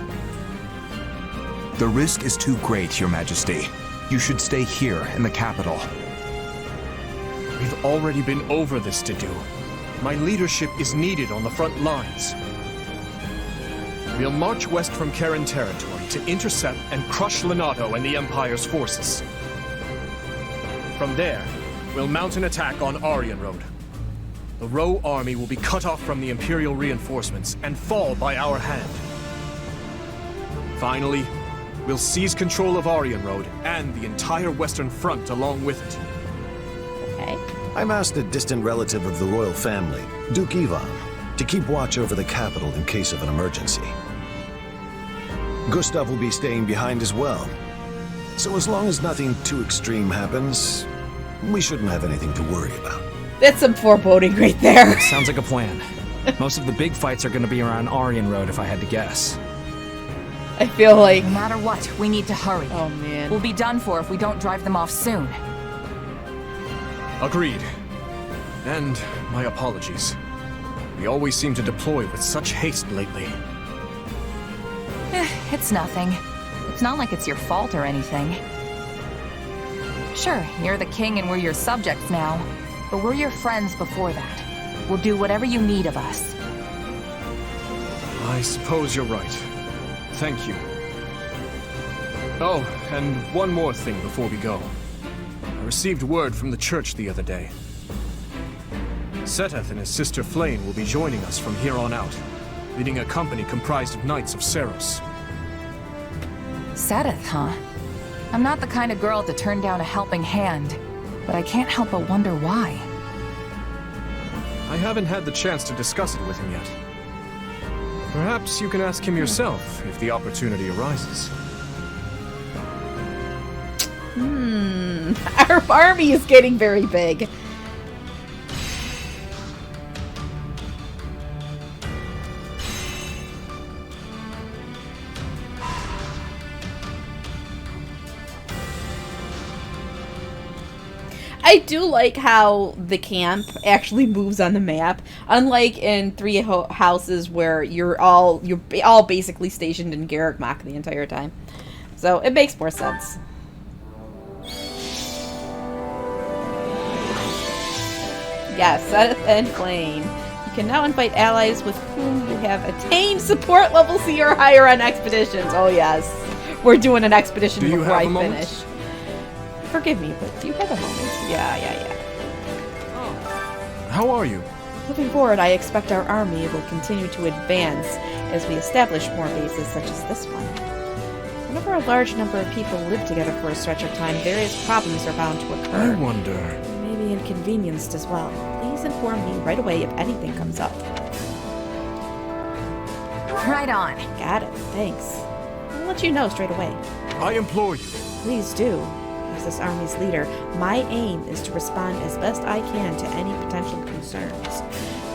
The risk is too great, Your Majesty. You should stay here in the capital. We've already been over this to do. My leadership is needed on the front lines. We'll march west from Karen territory to intercept and crush Lonato and the Empire's forces. From there, we'll mount an attack on Aryan Road. The Ro army will be cut off from the Imperial reinforcements and fall by our hand. Finally, we'll seize control of Aryan Road and the entire Western Front along with it. Okay. I'm asked a distant relative of the royal family, Duke Ivan, to keep watch over the capital in case of an emergency. Gustav will be staying behind as well. So as long as nothing too extreme happens, we shouldn't have anything to worry about. That's some foreboding right there. Sounds like a plan. Most of the big fights are going to be around Aryan Road, if I had to guess. I feel like... No matter what, we need to hurry. Oh, man. We'll be done for if we don't drive them off soon. Agreed. And my apologies. We always seem to deploy with such haste lately. It's nothing. It's not like it's your fault or anything. Sure, you're the king and we're your subjects now, but we're your friends before that. We'll do whatever you need of us. I suppose you're right. Thank you. Oh, and one more thing before we go. I received word from the church the other day. Seteth and his sister Flame will be joining us from here on out, leading a company comprised of Knights of Seros. Seteth, huh? I'm not the kind of girl to turn down a helping hand, but I can't help but wonder why. I haven't had the chance to discuss it with him yet. Perhaps you can ask him yourself if the opportunity arises. Our army is getting very big. I do like how the camp actually moves on the map, unlike in Three Houses where you're all basically stationed in Garreg Mach the entire time. So it makes more sense. Yes, Seteth and Flame. You can now invite allies with whom you have attained support level C or higher on expeditions. Oh yes, we're doing an expedition before I finish. Forgive me, but do you have a moment? Yeah. How are you? Moving forward, I expect our army will continue to advance as we establish more bases such as this one. Whenever a large number of people live together for a stretch of time, various problems are bound to occur. I wonder... Maybe inconvenienced as well. Please inform me right away if anything comes up. Right on. Got it. Thanks. I'll let you know straight away. I implore you. Please do. As this army's leader, my aim is to respond as best I can to any potential concerns.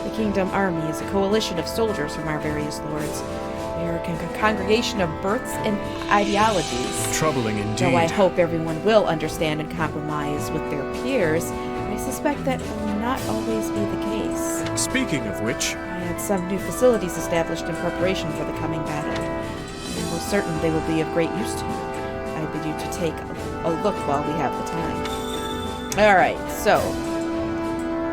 The Kingdom Army is a coalition of soldiers from our various lords. We are a congregation of births and ideologies. Troubling indeed. Though I hope everyone will understand and compromise with their peers, I suspect that will not always be the case. Speaking of which... I had some new facilities established in preparation for the coming battle. I'm most certain they will be of great use to you. I bid you to take a look while we have the time. Alright, so...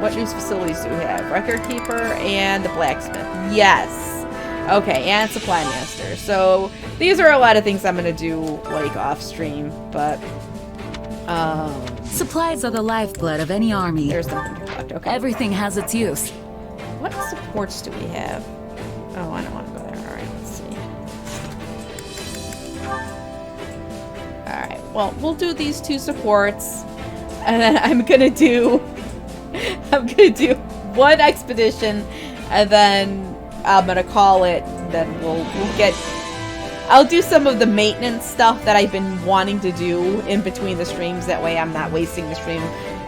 what new facilities do we have? Record Keeper and the Blacksmith. Yes! Okay, and Supply Master. So, these are a lot of things I'm going to do, like, off-stream, but... Supplies are the lifeblood of any army. There's nothing to collect, okay. Everything has its use. What supports do we have? Oh, I don't want to go there. Alright, let's see. Alright, well, we'll do these 2 supports. And then I'm gonna do 1 expedition, and then I'm gonna call it, and then we'll get... I'll do some of the maintenance stuff that I've been wanting to do in between the streams. That way I'm not wasting the stream.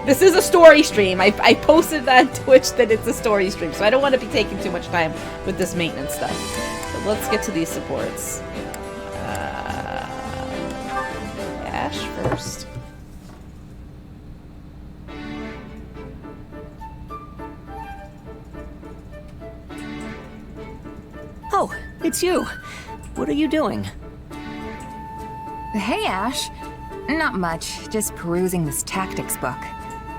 This is a story stream. I posted on Twitch that it's a story stream, so I don't want to be taking too much time with this maintenance stuff. So let's get to these supports. Ash first. Oh, it's you. What are you doing? Hey, Ash. Not much, just perusing this tactics book.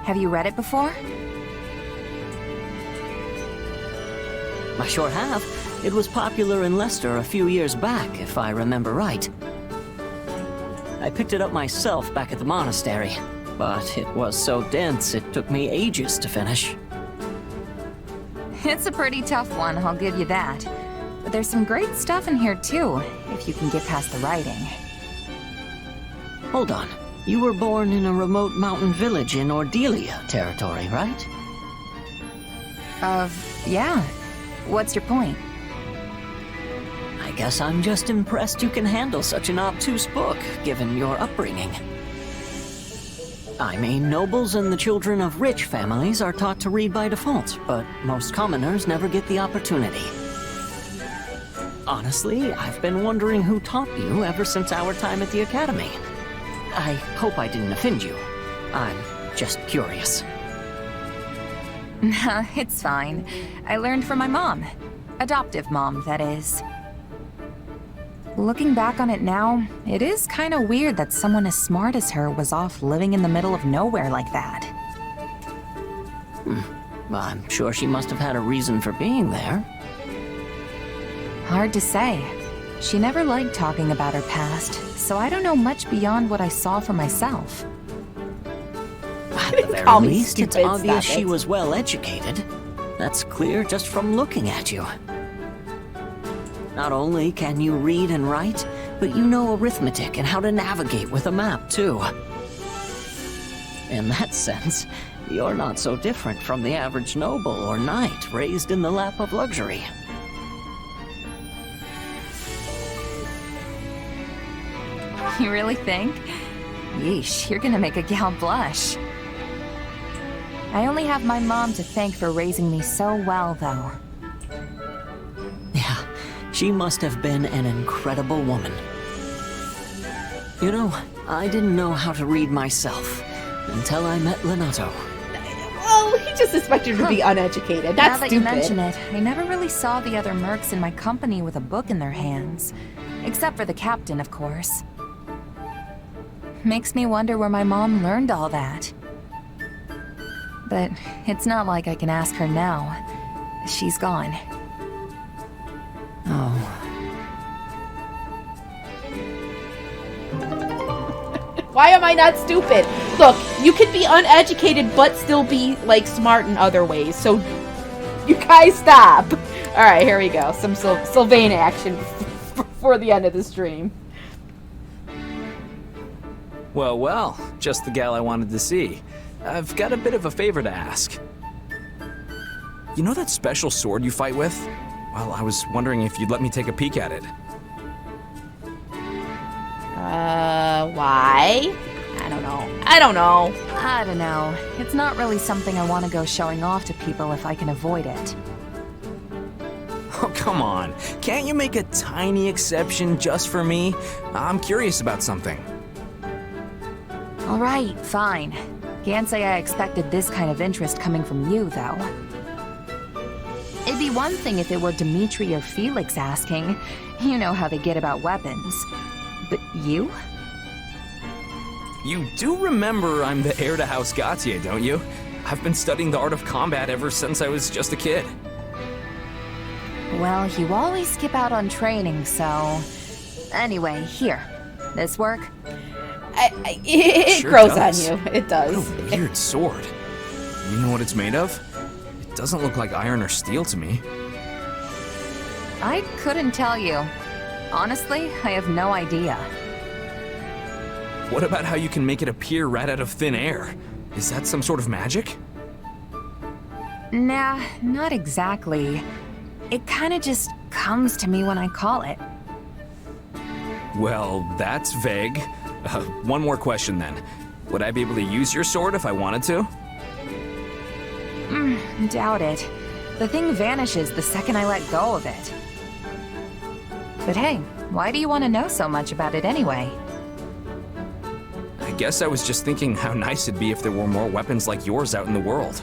Have you read it before? I sure have. It was popular in Leicester a few years back, if I remember right. I picked it up myself back at the monastery, but it was so dense it took me ages to finish. It's a pretty tough one, I'll give you that. But there's some great stuff in here too, if you can get past the writing. Hold on. You were born in a remote mountain village in Ordelia territory, right? Yeah. What's your point? I guess I'm just impressed you can handle such an obtuse book, given your upbringing. I mean, nobles and the children of rich families are taught to read by default, but most commoners never get the opportunity. Honestly, I've been wondering who taught you ever since our time at the academy. I hope I didn't offend you. I'm just curious. Nah, it's fine. I learned from my mom. Adoptive mom, that is. Looking back on it now, it is kind of weird that someone as smart as her was off living in the middle of nowhere like that. Well, I'm sure she must have had a reason for being there. Hard to say. She never liked talking about her past, so I don't know much beyond what I saw for myself. At the very least, it's obvious she was well educated. That's clear just from looking at you. Not only can you read and write, but you know arithmetic and how to navigate with a map, too. In that sense, you're not so different from the average noble or knight raised in the lap of luxury. You really think? Yeesh, you're gonna make a gal blush. I only have my mom to thank for raising me so well, though. Yeah, she must have been an incredible woman. You know, I didn't know how to read myself until I met Lenato. Well, he just expected her to be uneducated. That's now that you mention it, I never really saw the other mercs in my company with a book in their hands. Except for the captain, of course. Makes me wonder where my mom learned all that. But it's not like I can ask her now. She's gone. Oh. Why am I not stupid? Look, you could be uneducated but still be, like, smart in other ways, so you guys stop. Alright, here we go. Some Sylvain action before the end of the stream. Well, well, just the gal I wanted to see. I've got a bit of a favor to ask. You know that special sword you fight with? Well, I was wondering if you'd let me take a peek at it. Why? I don't know. I don't know. It's not really something I want to go showing off to people if I can avoid it. Oh, come on. Can't you make a tiny exception just for me? I'm curious about something. Alright, fine. Can't say I expected this kind of interest coming from you, though. It'd be one thing if it were Dimitri or Felix asking. You know how they get about weapons. But you? You do remember I'm the heir to House Gautier, don't you? I've been studying the art of combat ever since I was just a kid. Well, you always skip out on training, so... Anyway, here. This work? It Sure grows does. on you. It does. What a weird sword. You know what it's made of? It doesn't look like iron or steel to me. I couldn't tell you. Honestly, I have no idea. What about how you can make it appear right out of thin air? Is that some sort of magic? Nah, not exactly. It kinda just comes to me when I call it. Well, that's vague. One more question then. Would I be able to use your sword if I wanted to? Doubt it. The thing vanishes the second I let go of it. But hey, why do you want to know so much about it anyway? I guess I was just thinking how nice it'd be if there were more weapons like yours out in the world.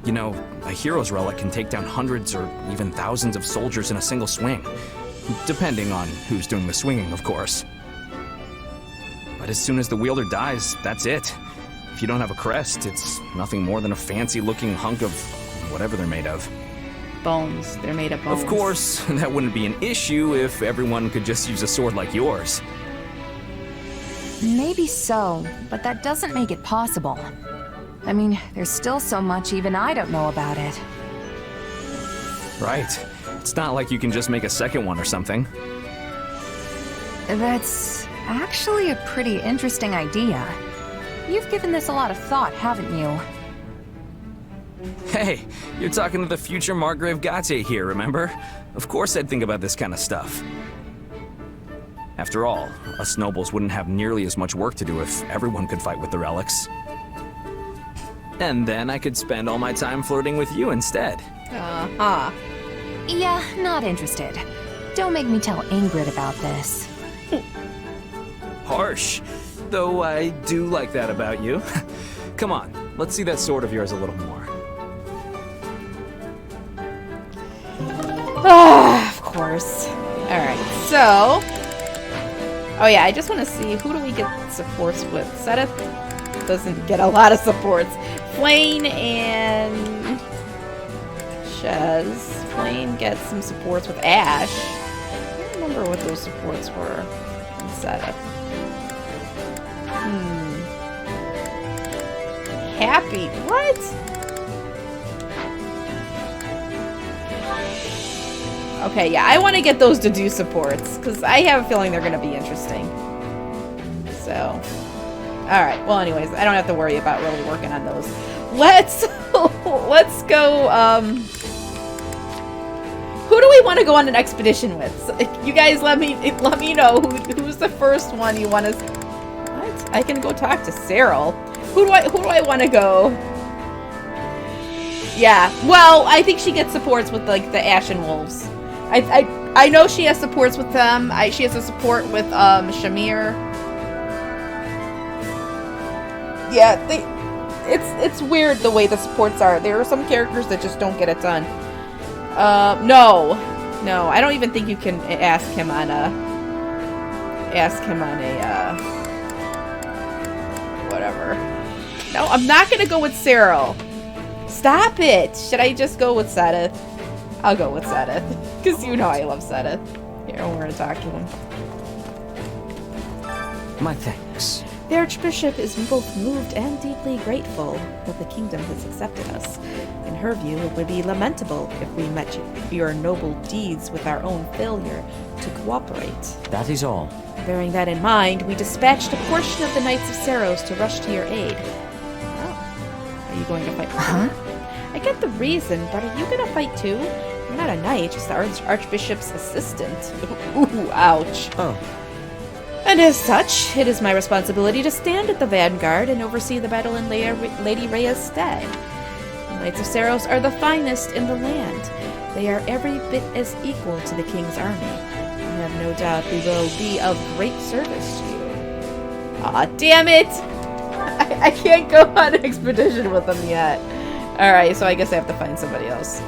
You know, a hero's relic can take down hundreds or even thousands of soldiers in a single swing. Depending on who's doing the swinging, of course. But as soon as the wielder dies, that's it. If you don't have a crest, it's nothing more than a fancy-looking hunk of whatever they're made of. Bones. They're made of bones. Of course, that wouldn't be an issue if everyone could just use a sword like yours. Maybe so, but that doesn't make it possible. I mean, there's still so much even I don't know about it. Right. It's not like you can just make a second one or something. That's actually a pretty interesting idea. You've given this a lot of thought, haven't you? Hey, you're talking to the future Margrave Gautier here, remember? Of course I'd think about this kind of stuff. After all, us nobles wouldn't have nearly as much work to do if everyone could fight with the relics. And then I could spend all my time flirting with you instead. Uh-huh. Yeah, not interested. Don't make me tell Ingrid about this. Harsh. Though I do like that about you. Come on, let's see that sword of yours a little more. Of course. Alright, so... Oh yeah, I just want to see, who do we get supports with? Sedith doesn't get a lot of supports. Flayn and... Shez. Flayn gets some supports with Ash. I don't remember what those supports were in Sedith. Happy. What? Okay, yeah, I want to get those to do supports, because I have a feeling they're going to be interesting. So, alright, well anyways, I don't have to worry about really working on those. Let's go, who do we want to go on an expedition with? So, you guys let me know who's the first one you want to... What? I can go talk to Cyril. Who do I want to go? Yeah, well, I think she gets supports with, like, the Ashen Wolves. I know she has supports with them. She has a support with, Shamir. Yeah, it's weird the way the supports are. There are some characters that just don't get it done. No, I don't even think you can ask him on a, whatever. No, I'm not gonna go with Cyril. Stop it! Should I just go with Sedith? I'll go with Sedith. Because you know I love Sedith. Here, we're gonna talk to him. My thanks. The Archbishop is both moved and deeply grateful that the kingdom has accepted us. In her view, it would be lamentable if we met your noble deeds with our own failure to cooperate. That is all. Bearing that in mind, we dispatched a portion of the Knights of Seiros to rush to your aid. Oh. Are you going to fight for her? I get the reason, but are you going to fight too? You're not a knight, just the Archbishop's assistant. Ooh, ouch. Oh. And as such, it is my responsibility to stand at the vanguard and oversee the battle in Lady Rhea's stead. The Knights of Seiros are the finest in the land. They are every bit as equal to the king's army. I have no doubt we will be of great service to you. Aw, damn it! I can't go on an expedition with them yet. Alright, so I guess I have to find somebody else.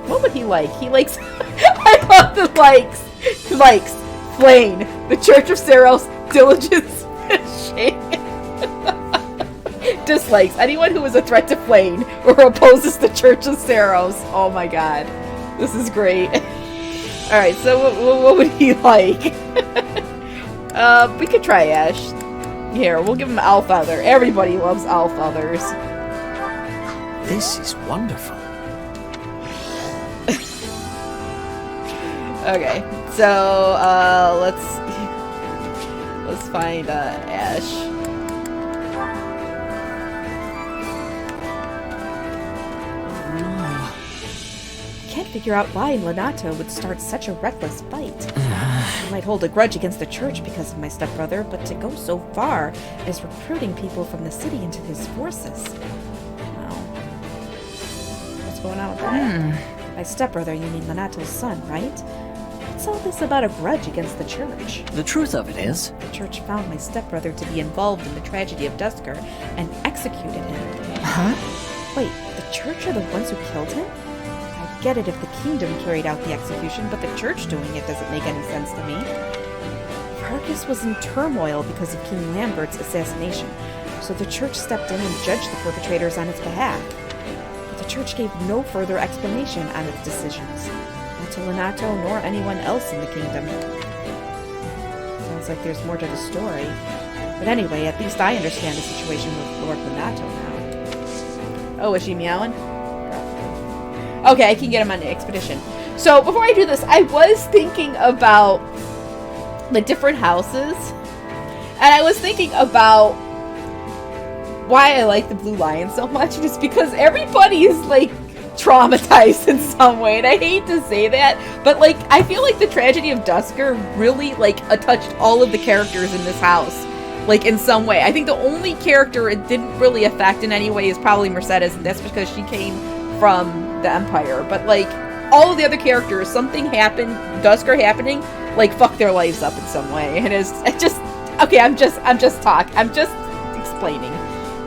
What would he like? He likes... I love the likes! He likes Flayn, the Church of Seiros, diligence, fishing. Dislikes anyone who is a threat to Flayn or opposes the Church of Seiros. Oh my god. This is great. Alright, so what would he like? We could try Ash. Here, we'll give him Owl Feather. Everybody loves Owl Feathers. This is wonderful. Okay, so let's find Ash. I can't figure out why Lonato would start such a reckless fight. He might hold a grudge against the church because of my stepbrother, but to go so far as recruiting people from the city into his forces. Wow. What's going on with that? My stepbrother, you mean Lonato's son, right? What's all this about a grudge against the church? The truth of it is, the church found my stepbrother to be involved in the tragedy of Dusker and executed him. Huh? Wait, the church are the ones who killed him? I get it if the kingdom carried out the execution, but the church doing it doesn't make any sense to me. Fargus was in turmoil because of King Lambert's assassination, so the church stepped in and judged the perpetrators on its behalf. But the church gave no further explanation on its decisions. Not to Lonato nor anyone else in the kingdom. Sounds like there's more to the story. But anyway, at least I understand the situation with Lord Lonato now. Oh, is she meowing? Okay, I can get him on the expedition. So, before I do this, I was thinking about the different houses. And I was thinking about why I like the Blue Lion so much. Just because everybody is, like, traumatized in some way. And I hate to say that. But, like, I feel like the tragedy of Dusker really, like, touched all of the characters in this house. Like, in some way. I think the only character it didn't really affect in any way is probably Mercedes. And that's because she came from the Empire. But, like, all of the other characters, something happened, Dusker happening, like, fuck their lives up in some way. And it's just, okay, I'm just explaining.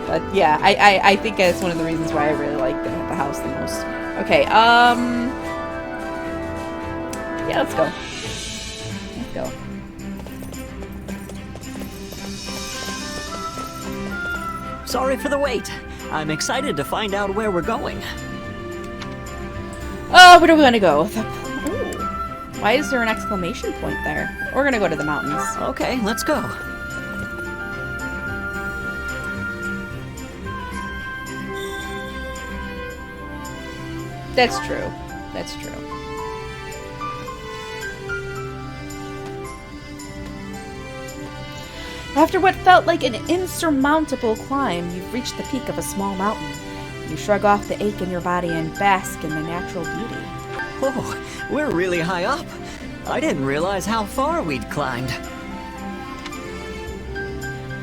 But, yeah, I think that's one of the reasons why I really like the house the most. Okay, yeah, let's go. Let's go. sorry for the wait. I'm excited to find out where we're going. Oh, where are we gonna go? Ooh. Why is there an exclamation point there? We're gonna go to the mountains. Okay, let's go. That's true. That's true. After what felt like an insurmountable climb, you've reached the peak of a small mountain. You shrug off the ache in your body and bask in the natural beauty. Oh, we're really high up. I didn't realize how far we'd climbed.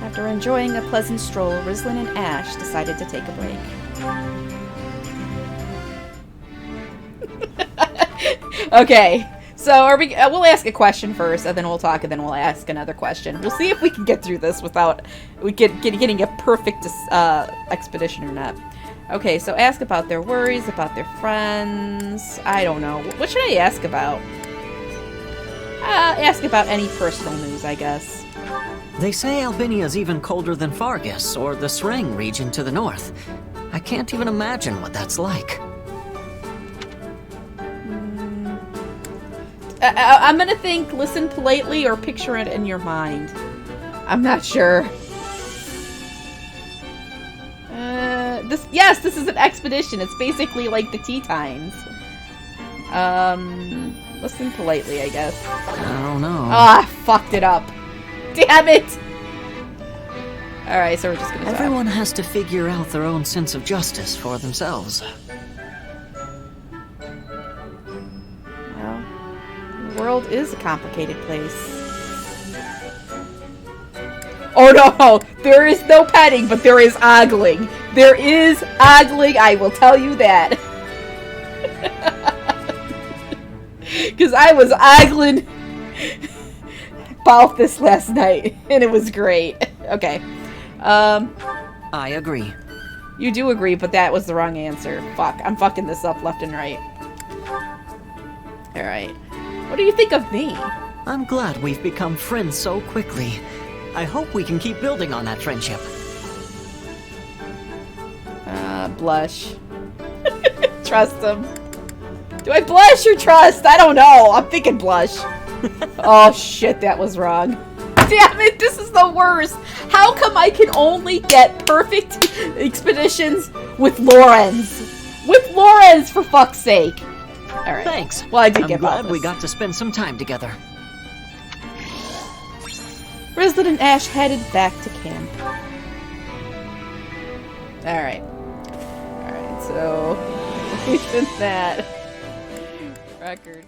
After enjoying a pleasant stroll, Rislin and Ash decided to take a break. Okay, so are we? We'll ask a question first, and then we'll talk, and then we'll ask another question. We'll see if we can get through this without getting a perfect expedition or not. Okay, so ask about their worries, about their friends. I don't know. What should I ask about? Ask about any personal news, I guess. They say Albinia's even colder than Fargus, or the Sreng region to the north. I can't even imagine what that's like. I'm gonna think, listen politely, or picture it in your mind. I'm not sure. This is an expedition. It's basically like the tea times. Listen politely, I guess. I don't know. Ah, fucked it up. Damn it! Alright, so we're just gonna talk. Everyone has to figure out their own sense of justice for themselves. Well, the world is a complicated place. Oh no! There is no petting, but there is ogling. There is ogling, I will tell you that. Because I was ogling Balthus last night, and it was great. Okay. I agree. You do agree, but that was the wrong answer. Fuck, I'm fucking this up left and right. Alright. What do you think of me? I'm glad we've become friends so quickly. I hope we can keep building on that friendship. Blush. Trust him. Do I blush or trust? I don't know. I'm thinking blush. Oh shit, that was wrong. damn it, this is the worst. How come I can only get perfect expeditions with Lorenz? With Lorenz, for fuck's sake. Alright. Thanks. Well, I did I'm get glad this. we got to spend some time together. Rizlet and Ash headed back to camp. Alright. Alright, so we did that. Record.